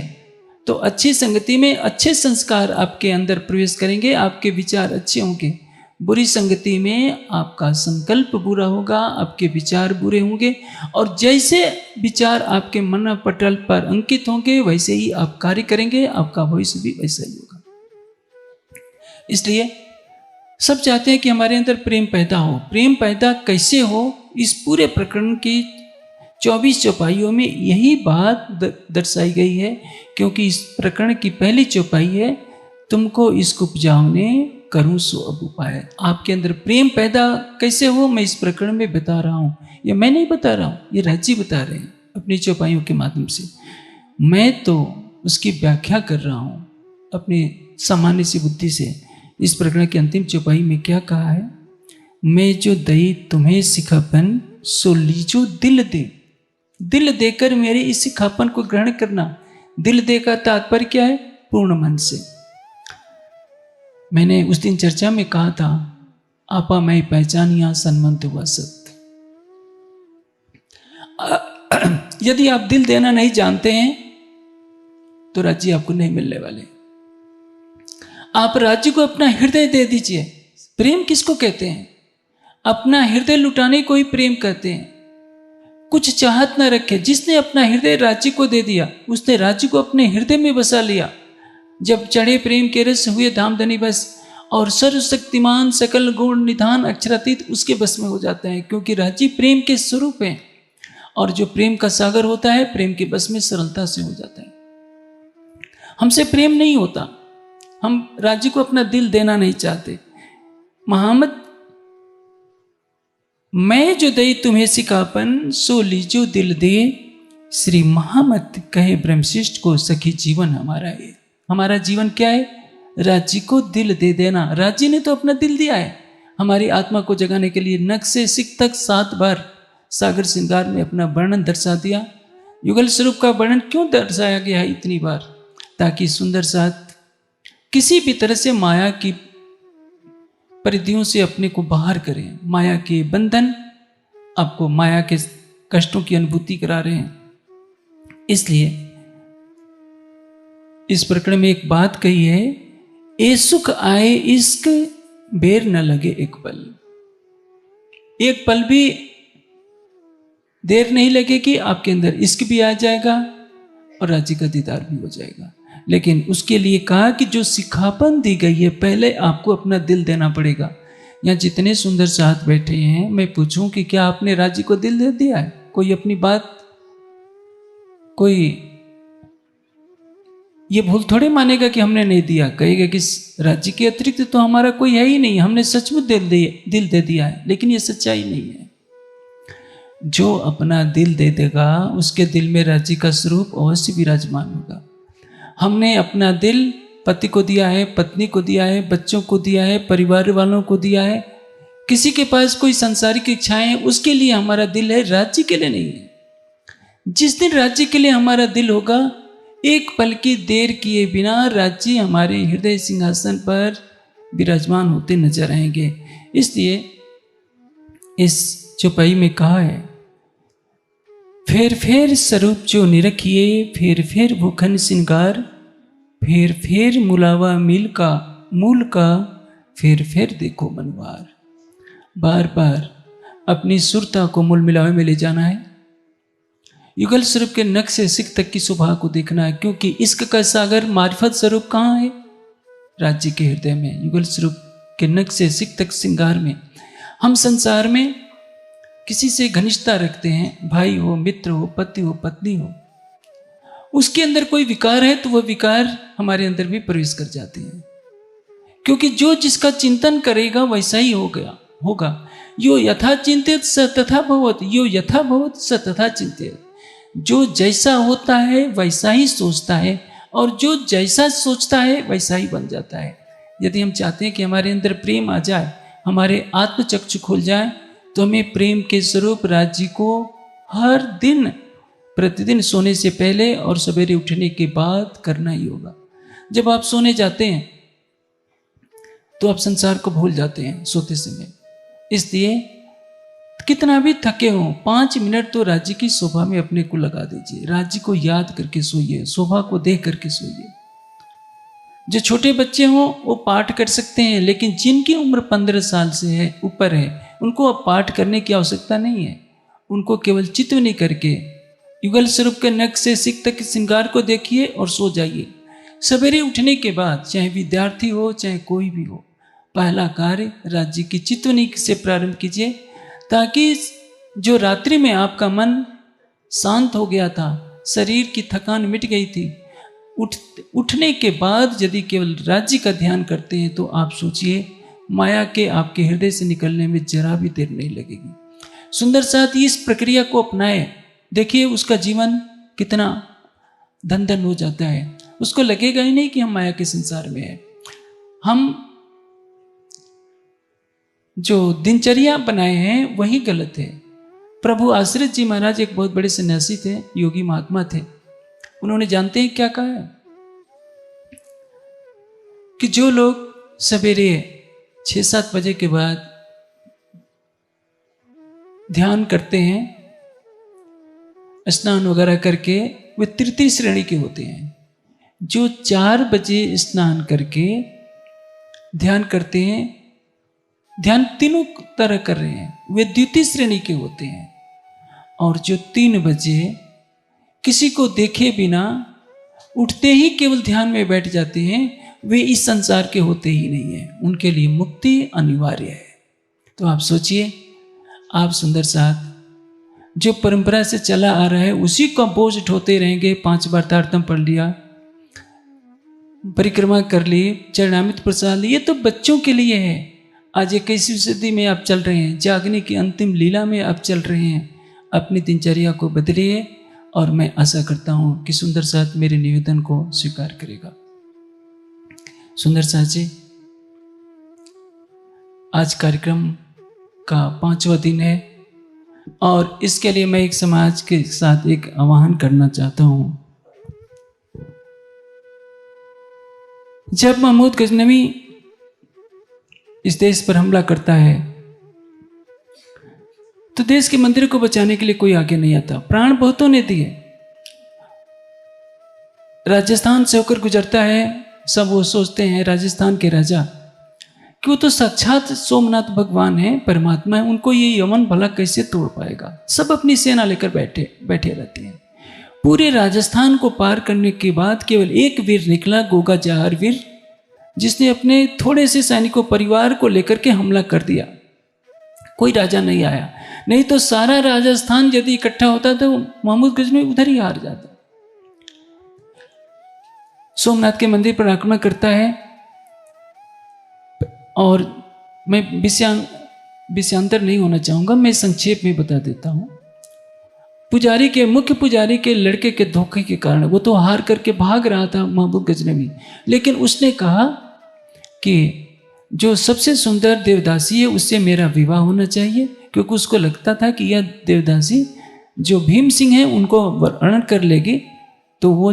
तो अच्छी संगति में अच्छे संस्कार आपके अंदर प्रवेश करेंगे, आपके विचार अच्छे होंगे। बुरी संगति में आपका संकल्प बुरा होगा, आपके विचार बुरे होंगे, और जैसे विचार आपके मन पटल पर अंकित होंगे वैसे ही आप कार्य करेंगे, आपका भविष्य भी वैसा ही होगा। इसलिए सब चाहते हैं कि हमारे अंदर प्रेम पैदा हो। प्रेम पैदा कैसे हो? इस पूरे प्रकरण की 24 चौपाइयों में यही बात दर्शाई गई है, क्योंकि इस प्रकरण की पहली चौपाई है, तुमको इसको उपजाने करूं सो अब उपाय। आपके अंदर प्रेम पैदा कैसे हो, मैं इस प्रकरण में बता रहा हूं। ये मैं नहीं बता रहा हूं, ये राज्य बता रहे हैं अपनी चौपाइयों के माध्यम से। मैं तो उसकी व्याख्या कर रहा हूं अपनी सामान्य सी बुद्धि से। इस प्रकरण की अंतिम चौपाई में क्या कहा है? मैं जो दई तुम्हें सिखापन सो लीजो दिल दे। दिल देकर मेरे इस सिखापन को ग्रहण करना। दिल दे का तात्पर्य क्या है? पूर्ण मन से। मैंने उस दिन चर्चा में कहा था, आपा मैं पहचानिया सन्मंत हुआ सत्य। यदि आप दिल देना नहीं जानते हैं तो राज्य आपको नहीं मिलने वाले। आप राज्य को अपना हृदय दे दीजिए। प्रेम किसको कहते हैं? अपना हृदय लुटाने को ही प्रेम कहते हैं। कुछ चाहत न रखे। जिसने अपना हृदय राज्य को दे दिया, उसने राज्य को अपने हृदय में बसा लिया। जब चढ़े प्रेम के रस हुए धामधनी बस, और सर्वशक्तिमान सकल गुण निधान अक्षरातीत उसके बस में हो जाते हैं, क्योंकि राज्य प्रेम के स्वरूप है। और जो प्रेम का सागर होता है, प्रेम के बस में सरलता से हो जाता है। हमसे प्रेम नहीं होता, हम राज्य को अपना दिल देना नहीं चाहते। महामत मैं जो दई तुम्हें सिखापन, सो लीजो दिल दे। श्री महामत कहे ब्रह्मशिष्ट को, सखी जीवन हमारा है। हमारा जीवन क्या है? राज्य को दिल दे देना। राज्य ने तो अपना दिल दिया है हमारी आत्मा को जगाने के लिए। नख से सिख तक 7 बार सागर श्रृंगार में अपना वर्णन दर्शा दिया। युगल स्वरूप का वर्णन क्यों दर्शाया गया है इतनी बार? ताकि सुंदर साथ किसी भी तरह से माया की परिधियों से अपने को बाहर करें। माया के बंधन आपको माया के कष्टों की अनुभूति करा रहे हैं। इसलिए इस प्रकरण में एक बात कही है, ए सुख आए इश्क बेर न लगे एक पल। एक पल भी देर नहीं लगेगी, आपके अंदर इश्क भी आ जाएगा और राज्य का दीदार भी हो जाएगा। लेकिन उसके लिए कहा कि जो सिखापन दी गई है, पहले आपको अपना दिल देना पड़ेगा। यहाँ जितने सुंदर साथ बैठे हैं, मैं पूछूं कि क्या आपने राज्य को दिल दे दिया है? कोई अपनी बात, कोई ये भूल थोड़े मानेगा कि हमने नहीं दिया। कहेगा कि राज्य के अतिरिक्त तो हमारा कोई है ही नहीं, हमने सचमुच दिल दे दिया है। लेकिन ये सच्चाई नहीं है। जो अपना दिल दे देगा, उसके दिल में राज्य का स्वरूप अवश्य विराजमान होगा। हमने अपना दिल पति को दिया है, पत्नी को दिया है, बच्चों को दिया है, परिवार वालों को दिया है। किसी के पास कोई सांसारिक इच्छाएं हैं, उसके लिए हमारा दिल है, राज्य के लिए नहीं है। जिस दिन राज्य के लिए हमारा दिल होगा, एक पल की देर किए बिना राज्य हमारे हृदय सिंहासन पर विराजमान होते नजर आएंगे। इसलिए इस चौपाई में कहा है, फेर फेर स्वरूप जो निरखिए, फेर फेर भूखन सिंगार, फेर फेर मुलावा मूल का, फेर फेर देखो मनवार। बार बार अपनी सुरता को मूल मिलावे में ले जाना है। युगल स्वरूप के नख से सिख तक की शोभा को देखना है, क्योंकि इश्क का सागर मारिफत स्वरूप कहाँ है? राज्य के हृदय में। युगल स्वरूप के नख से सिख तक श्रृंगार में। हम संसार में किसी से घनिष्ठता रखते हैं, भाई हो, मित्र हो, पति हो, पत्नी हो, उसके अंदर कोई विकार है तो वह विकार हमारे अंदर भी प्रवेश कर जाते हैं। क्योंकि जो जिसका चिंतन करेगा वैसा ही होगा। यो यथा चिंतित स तथा भवत, यो यथा भवत स तथा चिंतित। जो जैसा होता है वैसा ही सोचता है, और जो जैसा सोचता है वैसा ही बन जाता है। यदि हम चाहते हैं कि हमारे अंदर प्रेम आ जाए, हमारे आत्मचक्षु खुल जाए, तो हमें प्रेम के स्वरूप राज्य को हर दिन, प्रतिदिन सोने से पहले और सवेरे उठने के बाद करना ही होगा। जब आप सोने जाते हैं तो आप संसार को भूल जाते हैं सोते समय। इसलिए कितना भी थके हों, 5 मिनट तो राज्य की शोभा में अपने को लगा दीजिए। राज्य को याद करके सोइए, शोभा को देख करके सोइए। जो छोटे बच्चे हों वो पाठ कर सकते हैं, लेकिन जिनकी उम्र 15 साल से है ऊपर है, उनको अब पाठ करने की आवश्यकता नहीं है। उनको केवल चित्तवनी करके युगल स्वरूप के नख से सिख तक के श्रृंगार को देखिए और सो जाइए। सवेरे उठने के बाद, चाहे विद्यार्थी हो चाहे कोई भी हो, पहला कार्य राज्य की चित्तवनी से प्रारंभ कीजिए, ताकि जो रात्रि में आपका मन शांत हो गया था, शरीर की थकान मिट गई थी, उठने के बाद यदि केवल राज्य का ध्यान करते हैं तो आप सोचिए माया के आपके हृदय से निकलने में जरा भी देर नहीं लगेगी। सुंदर साथ इस प्रक्रिया को अपनाए, देखिए उसका जीवन कितना धन धन हो जाता है। उसको लगेगा ही नहीं कि हम माया के संसार में हैं। हम जो दिनचर्या बनाए हैं वही गलत है। प्रभु आश्रित जी महाराज एक बहुत बड़े सन्यासी थे, योगी महात्मा थे। उन्होंने जानते हैं क्या कहा है कि जो लोग सवेरे 6-7 बजे के बाद ध्यान करते हैं, स्नान वगैरह करके, वे तृतीय श्रेणी के होते हैं। जो 4 बजे स्नान करके ध्यान करते हैं, ध्यान तीनों तरह कर रहे हैं, वे द्वितीय श्रेणी के होते हैं। और जो 3 बजे किसी को देखे बिना उठते ही केवल ध्यान में बैठ जाते हैं, वे इस संसार के होते ही नहीं हैं। उनके लिए मुक्ति अनिवार्य है। तो आप सोचिए, आप सुंदर साथ जो परंपरा से चला आ रहा है उसी का बोझ उठाते रहेंगे। 5 बार तारतम पढ़ लिया, परिक्रमा कर ली, चरणामृत प्रसाद ली, ये तो बच्चों के लिए है। आज 21वीं सदी में आप चल रहे हैं, जागने की अंतिम लीला में आप चल रहे हैं। अपनी दिनचर्या को बदलिए और मैं आशा करता हूं कि सुंदर साथ मेरे निवेदन को स्वीकार करेगा। सुंदर साथ जी, आज कार्यक्रम का 5वां दिन है और इसके लिए मैं एक समाज के साथ एक आह्वान करना चाहता हूं। जब महमूद गजनवी इस देश पर हमला करता है तो देश के मंदिर को बचाने के लिए कोई आगे नहीं आता। प्राण बहुतों ने दिए। राजस्थान से होकर गुजरता है, सब वो सोचते हैं राजस्थान के राजा कि वो तो साक्षात सोमनाथ भगवान है, परमात्मा है, उनको ये यमन भला कैसे तोड़ पाएगा। सब अपनी सेना लेकर बैठे रहते हैं। पूरे राजस्थान को पार करने के बाद केवल एक वीर निकला, गोगा जहार वीर, जिसने अपने थोड़े से सैनिकों परिवार को लेकर के हमला कर दिया। कोई राजा नहीं आया, नहीं तो सारा राजस्थान यदि इकट्ठा होता तो महमूद गजनवी उधर ही हार जाता। सोमनाथ के मंदिर पर आक्रमण करता है और मैं विषयांतर नहीं होना चाहूंगा, मैं संक्षेप में बता देता हूं। मुख्य पुजारी के लड़के के धोखे के कारण वो तो हार करके भाग रहा था महमूद गजनवी, लेकिन उसने कहा कि जो सबसे सुंदर देवदासी है उससे मेरा विवाह होना चाहिए, क्योंकि उसको लगता था कि यह देवदासी जो भीम सिंह है उनको वर्ण कर लेगी। तो वो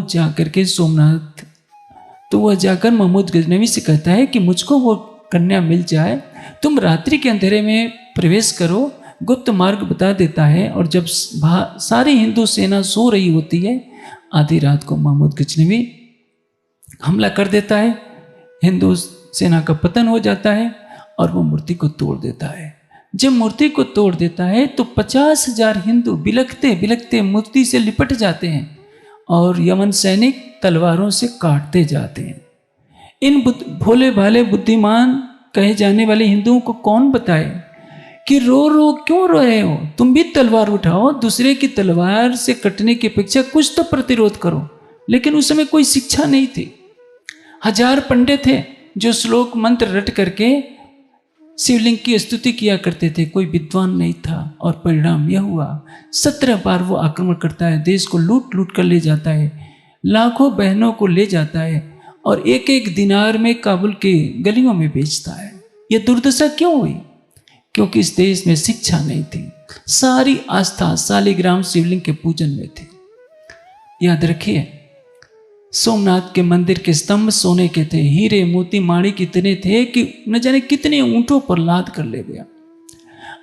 जाकर महमूद गजनवी से कहता है कि मुझको वो कन्या मिल जाए, तुम रात्रि के अंधेरे में प्रवेश करो, गुप्त मार्ग बता देता है। और जब सारी हिंदू सेना सो रही होती है, आधी रात को महमूद गजनवी हमला कर देता है, हिंदू सेना का पतन हो जाता है और वो मूर्ति को तोड़ देता है। जब मूर्ति को तोड़ देता है तो 50,000 हिंदू बिलखते बिलखते मूर्ति से लिपट जाते हैं और यमन सैनिक तलवारों से काटते जाते हैं। इन भोले भाले बुद्धिमान कहे जाने वाले हिंदुओं को कौन बताए कि रो रो क्यों रहे हो, तुम भी तलवार उठाओ, दूसरे की तलवार से कटने की अपेक्षा कुछ तो प्रतिरोध करो। लेकिन उस समय कोई शिक्षा नहीं थी। 1000 पंडित थे जो श्लोक मंत्र रट करके शिवलिंग की स्तुति किया करते थे, कोई विद्वान नहीं था। और परिणाम यह हुआ, 17 बार वो आक्रमण करता है, देश को लूट लूट कर ले जाता है, लाखों बहनों को ले जाता है और एक एक दिनार में काबुल के गलियों में बेचता है। यह दुर्दशा क्यों हुई? क्योंकि इस देश में शिक्षा नहीं थी। सारी आस्था शालिग्राम शिवलिंग के पूजन में थी। याद रखिए, सोमनाथ के मंदिर के स्तंभ सोने के थे, हीरे मोती माणिक इतने थे कि न जाने कितने ऊंटों पर लाद कर ले गया।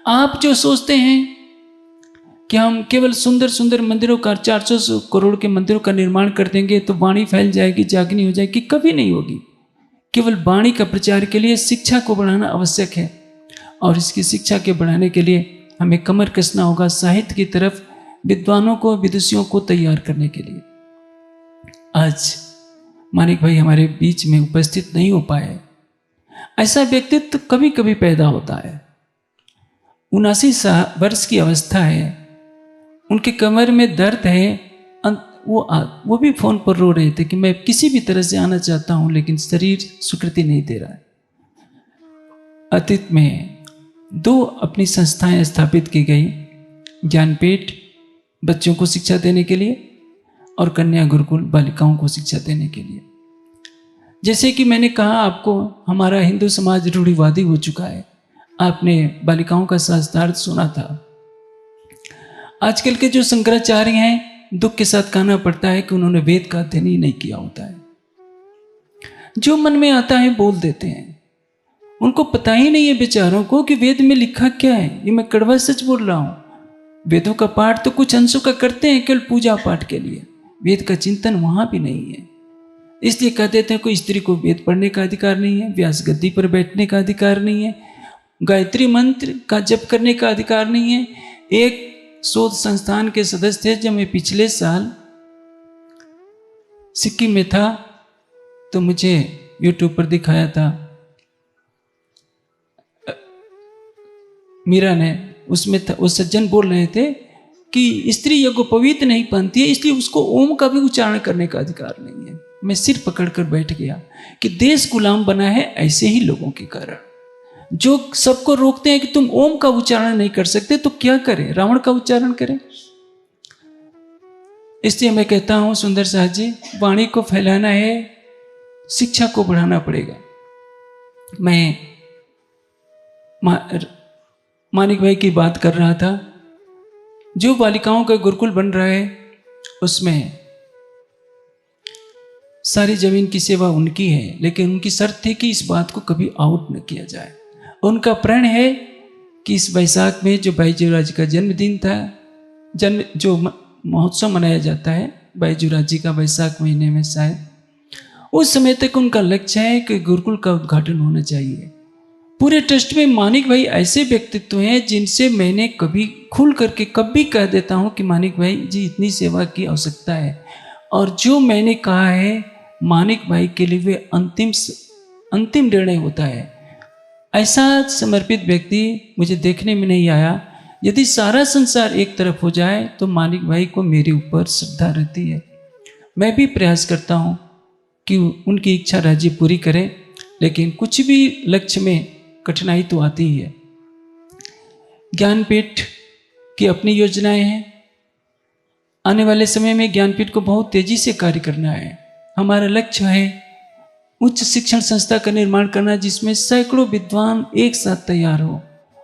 आप जो सोचते हैं कि हम केवल सुंदर सुंदर मंदिरों का 400 करोड़ के मंदिरों का निर्माण कर देंगे तो वाणी फैल जाएगी, जागनी हो जाएगी, कभी नहीं होगी। केवल वाणी का प्रचार के लिए शिक्षा को बढ़ाना आवश्यक है और इसकी शिक्षा के बढ़ाने के लिए हमें कमर कसना होगा साहित्य की तरफ, विद्वानों को, विदुषियों को तैयार करने के लिए। आज मानिक भाई हमारे बीच में उपस्थित नहीं हो पाए। ऐसा व्यक्तित्व कभी कभी पैदा होता है। 79 वर्ष की अवस्था है, उनके कमर में दर्द है। वो भी फोन पर रो रहे थे कि मैं किसी भी तरह से आना चाहता हूं लेकिन शरीर स्वीकृति नहीं दे रहा है। अतीत में 2 अपनी संस्थाएं स्थापित की गई, ज्ञानपीठ बच्चों को शिक्षा देने के लिए और कन्या गुरुकुल बालिकाओं को शिक्षा देने के लिए। जैसे कि मैंने कहा आपको, हमारा हिंदू समाज रूढ़िवादी हो चुका है। आपने बालिकाओं का शास्त्रार्थ सुना था। आजकल के जो शंकराचार्य हैं, दुख के साथ कहना पड़ता है कि उन्होंने वेद का अध्ययन ही नहीं किया होता है। जो मन में आता है बोल देते हैं। उनको पता ही नहीं है बेचारों को कि वेद में लिखा क्या है। ये मैं कड़वा सच बोल रहा हूं। वेदों का पाठ तो कुछ अंशों का करते हैं केवल पूजा पाठ के लिए, वेद का चिंतन वहां भी नहीं है। इसलिए कह देते हैं कोई स्त्री को वेद पढ़ने का अधिकार नहीं है, व्यास गद्दी पर बैठने का अधिकार नहीं है, गायत्री मंत्र का जप करने का अधिकार नहीं है, एक शोध संस्थान के सदस्य थे। जब मैं पिछले साल सिक्किम में था तो मुझे यूट्यूब पर दिखाया था, मीरा ने, उसमें था, वो सज्जन बोल रहे थे कि स्त्री यज्ञ पवित्र नहीं पहनती है, इसलिए उसको ओम का भी उच्चारण करने का अधिकार नहीं है। मैं सिर पकड़कर बैठ गया कि देश गुलाम बना है ऐसे ही लोगों के कारण, जो सबको रोकते हैं कि तुम ओम का उच्चारण नहीं कर सकते तो क्या करें, रावण का उच्चारण करें। इसलिए मैं कहता हूं सुंदर साहब जी, वाणी को फैलाना है, शिक्षा को बढ़ाना पड़ेगा। मैं मानिक भाई की बात कर रहा था, जो बालिकाओं का गुरुकुल बन रहा है उसमें सारी जमीन की सेवा उनकी है, लेकिन उनकी शर्त थी कि इस बात को कभी आउट न किया जाए। उनका प्रण है कि इस वैशाख में जो बाईजीराव जी का जन्मदिन था, जो महोत्सव मनाया जाता है बाईजीराव जी का वैशाख महीने में, शायद उस समय तक उनका लक्ष्य है कि गुरुकुल का उद्घाटन होना चाहिए। पूरे ट्रस्ट में मानिक भाई ऐसे व्यक्तित्व हैं जिनसे मैंने कभी खुल करके कभी कह देता हूं कि मानिक भाई जी इतनी सेवा की आवश्यकता है, और जो मैंने कहा है मानिक भाई के लिए वे अंतिम निर्णय होता है। ऐसा समर्पित व्यक्ति मुझे देखने में नहीं आया। यदि सारा संसार एक तरफ हो जाए तो मानिक भाई को मेरे ऊपर श्रद्धा रहती है। मैं भी प्रयास करता हूं कि उनकी इच्छा राज्य पूरी करें, लेकिन कुछ भी लक्ष्य में कठिनाई तो आती ही है। ज्ञानपीठ की अपनी योजनाएं हैं। आने वाले समय में ज्ञानपीठ को बहुत तेजी से कार्य करना है। हमारा लक्ष्य है उच्च शिक्षण संस्था का निर्माण करना, जिसमें सैकड़ों विद्वान एक साथ तैयार हो,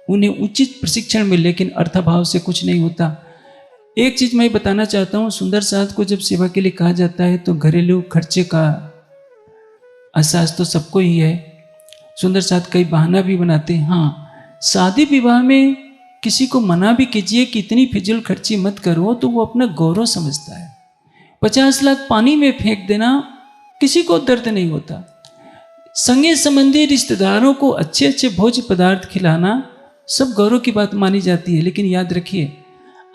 उन्हें उचित प्रशिक्षण मिले, लेकिन अर्थाभाव से कुछ नहीं होता। एक चीज मैं बताना चाहता हूँ, सुंदर साथ को जब सेवा के लिए कहा जाता है तो घरेलू खर्चे का एहसास तो सबको ही है। सुंदर साथ कई बहाना भी बनाते हैं। हाँ, शादी विवाह में किसी को मना भी कीजिए कि इतनी फिजूल खर्ची मत करो तो वो अपना गौरव समझता है। 50 लाख पानी में फेंक देना किसी को दर्द नहीं होता। संगे संबंधी रिश्तेदारों को अच्छे अच्छे भोज्य पदार्थ खिलाना सब गौरव की बात मानी जाती है। लेकिन याद रखिए,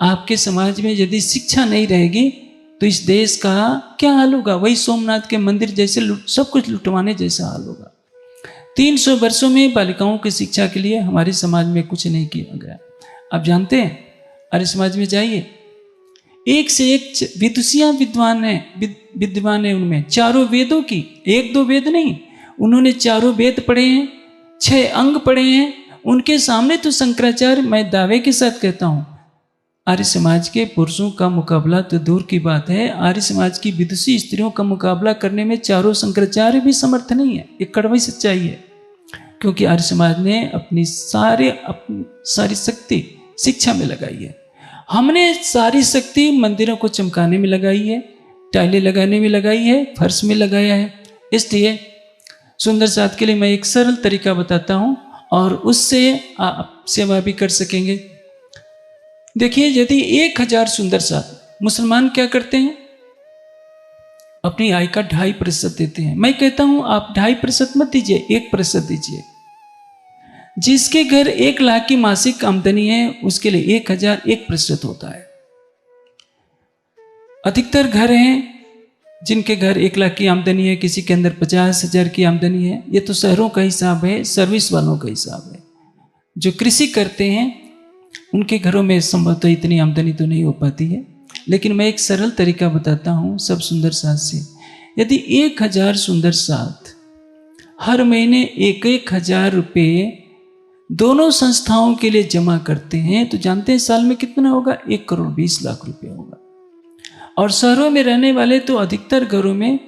आपके समाज में यदि शिक्षा नहीं रहेगी तो इस देश का क्या हाल होगा? वही सोमनाथ के मंदिर जैसे सब कुछ लुटवाने जैसा हाल होगा। 300 वर्षों में बालिकाओं की शिक्षा के लिए हमारे समाज में कुछ नहीं किया गया। आप जानते हैं, आर्य समाज में जाइए, एक से एक विदुषियां विद्वान है उनमें, चारों वेदों की, एक दो वेद नहीं, उन्होंने चारों वेद पढ़े हैं, 6 अंग पढ़े हैं। उनके सामने तो शंकराचार्य, मैं दावे के साथ कहता हूं, आर्य समाज के पुरुषों का मुकाबला तो दूर की बात है, आर्य समाज की विदुषी स्त्रियों का मुकाबला करने में चारों शंकराचार्य भी समर्थ नहीं है। ये कड़वी सच्चाई है, क्योंकि आर्य समाज ने अपनी सारी शक्ति शिक्षा में लगाई है। हमने सारी शक्ति मंदिरों को चमकाने में लगाई है, टाइलें लगाने में लगाई है, फर्श में लगाया है। इसलिए सुंदर साथ के लिए मैं एक सरल तरीका बताता हूं और उससे आप सेवा भी कर सकेंगे। देखिए, यदि 1000 सुंदर साथ, मुसलमान क्या करते हैं? अपनी आय का 2.5% देते हैं। मैं कहता हूं आप 2.5% मत दीजिए, 1% दीजिए। जिसके घर 1 लाख की मासिक आमदनी है उसके लिए 1000 1% होता है। अधिकतर घर हैं जिनके घर 1 लाख की आमदनी है, किसी के अंदर 50,000 की आमदनी है। ये तो शहरों का हिसाब है, सर्विस वालों का हिसाब है। जो कृषि करते हैं उनके घरों में संभवतः इतनी आमदनी तो नहीं हो पाती है। लेकिन मैं एक सरल तरीका बताता हूं सब सुंदर साथ से। यदि 1000 सुंदर साथ हर महीने 1,000 रुपये दोनों संस्थाओं के लिए जमा करते हैं तो जानते हैं साल में कितना होगा? 1,20,00,000 रुपये होगा। और शहरों में रहने वाले तो अधिकतर घरों में,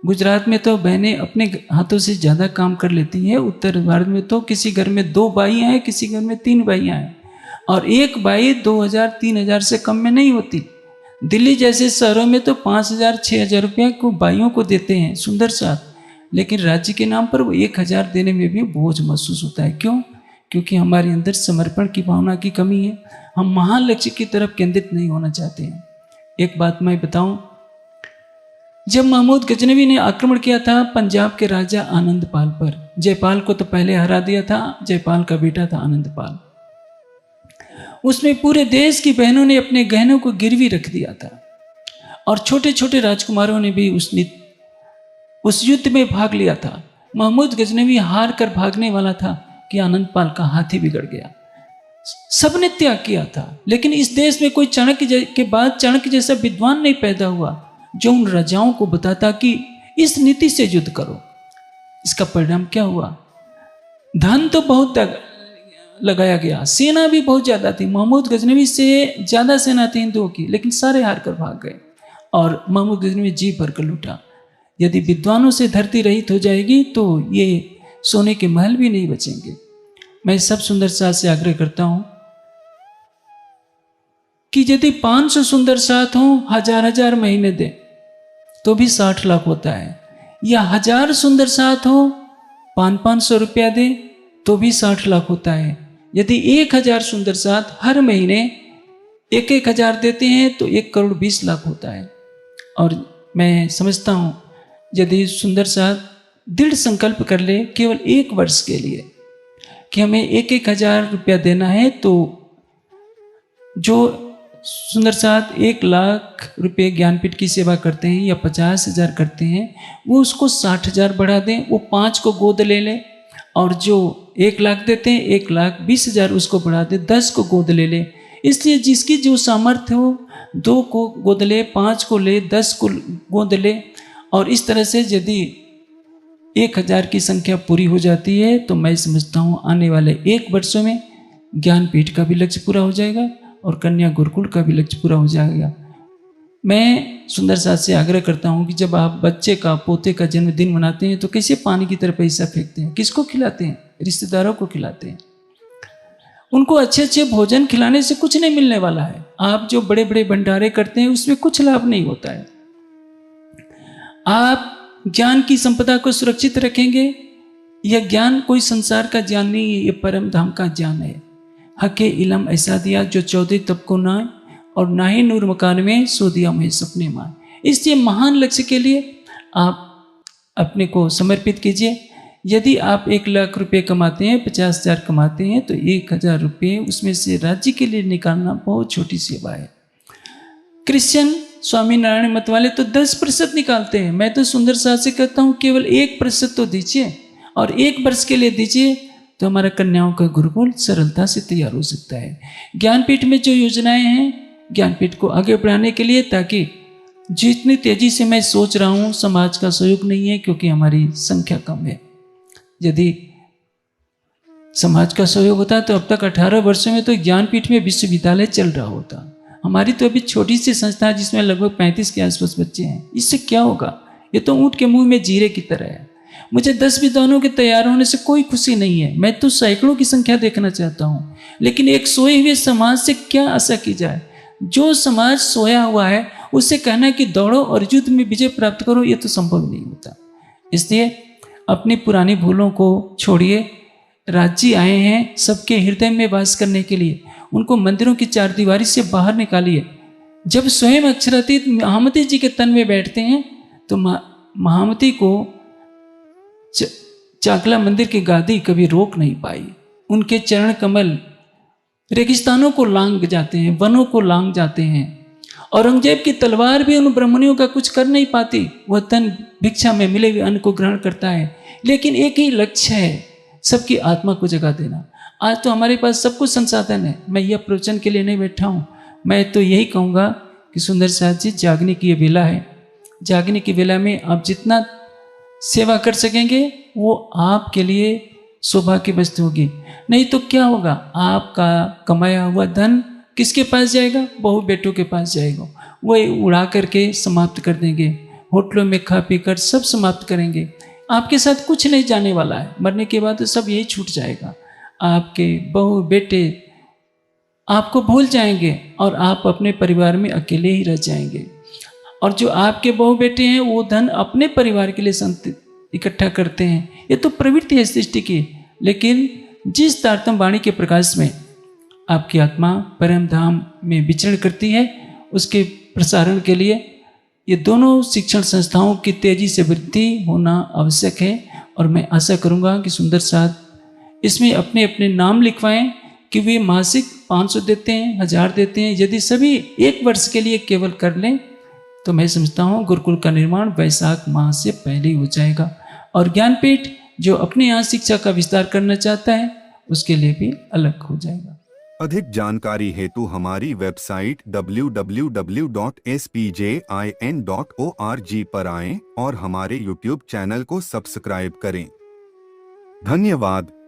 गुजरात में तो बहनें अपने हाथों से ज़्यादा काम कर लेती हैं। उत्तर भारत में तो किसी घर में 2 बाइयाँ हैं, किसी घर में 3 बाइयाँ हैं, और एक बाई 2,000-3,000 से कम में नहीं होती। दिल्ली जैसे शहरों में तो 5,000-6,000 रुपये को बाइयों को देते हैं सुंदर साथ, लेकिन राज्य के नाम पर वो 1,000 देने में भी बोझ महसूस होता है। क्यों? क्योंकि हमारे अंदर समर्पण की भावना की कमी है। हम महान लक्ष्य की तरफ केंद्रित नहीं होना चाहते हैं। एक बात मैं बताऊं, जब महमूद गजनवी ने आक्रमण किया था पंजाब के राजा आनंदपाल पर, जयपाल को तो पहले हरा दिया था, जयपाल का बेटा था आनंदपाल। उसमें पूरे देश की बहनों ने अपने गहनों को गिरवी रख दिया था और छोटे छोटे राजकुमारों ने भी उस युद्ध में भाग लिया था। महमूद गजनवी हार कर भागने वाला था कि आनंदपाल का हाथी बिगड़ गया। सबने त्याग किया था, लेकिन इस देश में कोई चाणक्य के बाद चाणक्य जैसा विद्वान नहीं पैदा हुआ जो उन राजाओं को बताता कि इस नीति से युद्ध करो। इसका परिणाम क्या हुआ? धन तो बहुत लगाया गया, सेना भी बहुत ज्यादा थी। महमूद गजनवी से ज्यादा सेना थी हिंदुओं की, लेकिन सारे हार कर भाग गए और महमूद गजनवी जी भर कर लूटा। यदि विद्वानों से धरती रहित हो जाएगी तो ये सोने के महल भी नहीं बचेंगे। मैं सब सुंदर साथ से आग्रह करता हूं कि यदि 500 सुंदर साथ हों, 1000 महीने दे तो भी 60 लाख होता है, या 1000 सुंदर साथ हो 500 रुपया दे तो भी 60 लाख होता है। यदि 1000 सुंदर साथ हर महीने 1000 देते हैं तो 1,20,00,000 होता है। और मैं समझता हूं यदि सुंदर साथ दृढ़ संकल्प कर ले केवल 1 वर्ष के लिए कि हमें 1,000 रुपया देना है, तो जो सुंदर साथ 1,00,000 रुपये ज्ञानपीठ की सेवा करते हैं या 50,000 करते हैं, वो उसको 60,000 बढ़ा दें, वो 5 को गोद ले ले, और जो 1,00,000 देते हैं 1,20,000 उसको बढ़ा दे, 10 को गोद ले ले। इसलिए जिसकी जो सामर्थ्य हो 2 को गोद ले, 5 को ले, 10 को गोद ले, और इस तरह से यदि 1,000 की संख्या पूरी हो जाती है तो मैं समझता हूँ आने वाले 1 वर्षों में ज्ञानपीठ का भी लक्ष्य पूरा हो जाएगा और कन्या गुरुकुल का भी लक्ष्य पूरा हो जाएगा। मैं सुंदर साथ से आग्रह करता हूँ कि जब आप बच्चे का, पोते का जन्मदिन मनाते हैं तो कैसे पानी की तरह पैसा फेंकते हैं? किसको खिलाते हैं? रिश्तेदारों को खिलाते हैं। उनको अच्छे अच्छे भोजन खिलाने से कुछ नहीं मिलने वाला है। आप जो बड़े बड़े भंडारे करते हैं उसमें कुछ लाभ नहीं होता है। आप ज्ञान की संपदा को सुरक्षित रखेंगे। यह ज्ञान कोई संसार का ज्ञान नहीं है, ये परम धाम का ज्ञान है। हके इलम ऐसा दिया जो 14 तब को ना, और ना ही नूर मकान में सो दिया मुझे सपने मान। इसलिए महान लक्ष्य के लिए आप अपने को समर्पित कीजिए। यदि आप 1,00,000 रुपये कमाते हैं, 50,000 कमाते हैं, तो 1,000 रुपये उसमें से राज्य के लिए निकालना बहुत छोटी सेवा है। क्रिश्चियन स्वामीनारायण मत वाले तो 10% निकालते हैं। मैं तो सुंदर साथ से कहता हूँ केवल 1% तो दीजिए, और 1 वर्ष के लिए दीजिए, तो हमारा कन्याओं का गुरुकुल सरलता से तैयार हो सकता है। ज्ञानपीठ में जो योजनाएं हैं ज्ञानपीठ को आगे बढ़ाने के लिए, ताकि जितनी तेजी से मैं सोच रहा हूँ समाज का सहयोग नहीं है क्योंकि हमारी संख्या कम है। यदि समाज का सहयोग होता तो अब तक 18 वर्षों में तो ज्ञानपीठ में विश्वविद्यालय चल रहा होता। हमारी तो अभी छोटी सी संस्था है जिसमें लगभग 35 के आसपास बच्चे हैं। इससे क्या होगा? ये तो ऊँट के मुंह में जीरे की तरह है। मुझे 10 विद्वानों के तैयार होने से कोई खुशी नहीं है। मैं तो सैकड़ों की संख्या देखना चाहता हूँ, लेकिन एक सोए हुए समाज से क्या आशा की जाए? जो समाज सोया हुआ है उससे कहना कि दौड़ो और युद्ध में विजय प्राप्त करो, ये तो संभव नहीं होता। इसलिए अपनी पुरानी भूलों को छोड़िए। राज्य आए हैं सबके हृदय में वास करने के लिए, उनको मंदिरों की 4 दीवारी से बाहर निकालिए। जब स्वयं अक्षरातीत महामती जी के तन में बैठते हैं तो महामती को चाकला मंदिर की गादी कभी रोक नहीं पाई। उनके चरण कमल रेगिस्तानों को लांग जाते हैं, वनों को लांग जाते हैं। औरंगजेब की तलवार भी उन ब्राह्मणियों का कुछ कर नहीं पाती। वह तन भिक्षा में मिले हुए अन्न को ग्रहण करता है, लेकिन एक ही लक्ष्य है, सबकी आत्मा को जगा देना। आज तो हमारे पास सब कुछ संसाधन है। मैं यह प्रवचन के लिए नहीं बैठा हूँ। मैं तो यही कहूँगा कि सुंदर साथ जी, जागने की ये वेला है। जागने की वेला में आप जितना सेवा कर सकेंगे वो आपके लिए सौभाग्य वस्तु होगी। नहीं तो क्या होगा? आपका कमाया हुआ धन किसके पास जाएगा? बहू बेटों के पास जाएगा। वह उड़ा करके समाप्त कर देंगे, होटलों में खा पी कर सब समाप्त करेंगे। आपके साथ कुछ नहीं जाने वाला है। मरने के बाद तो सब यही छूट जाएगा। आपके बहू बेटे आपको भूल जाएंगे और आप अपने परिवार में अकेले ही रह जाएंगे। और जो आपके बहू बेटे हैं वो धन अपने परिवार के लिए इकट्ठा करते हैं। ये तो प्रवृत्ति है सृष्टि की। लेकिन जिस तारतम वाणी के प्रकाश में आपकी आत्मा परम धाम में विचरण करती है, उसके प्रसारण के लिए ये दोनों शिक्षण संस्थाओं की तेजी से वृद्धि होना आवश्यक है। और मैं आशा करूँगा कि सुंदर साथ इसमें अपने अपने नाम लिखवाएं, कि वे मासिक 500 देते हैं, 1000 देते हैं, यदि सभी 1 वर्ष के लिए केवल कर लें तो मैं समझता हूँ गुरुकुल का निर्माण वैशाख माह से पहले ही हो जाएगा। और ज्ञानपीठ जो अपने यहाँ शिक्षा का विस्तार करना चाहता है उसके लिए भी अलग हो जाएगा। अधिक जानकारी हेतु हमारी वेबसाइट www.spjin.org पर आएं और हमारे YouTube चैनल को सब्सक्राइब करें। धन्यवाद।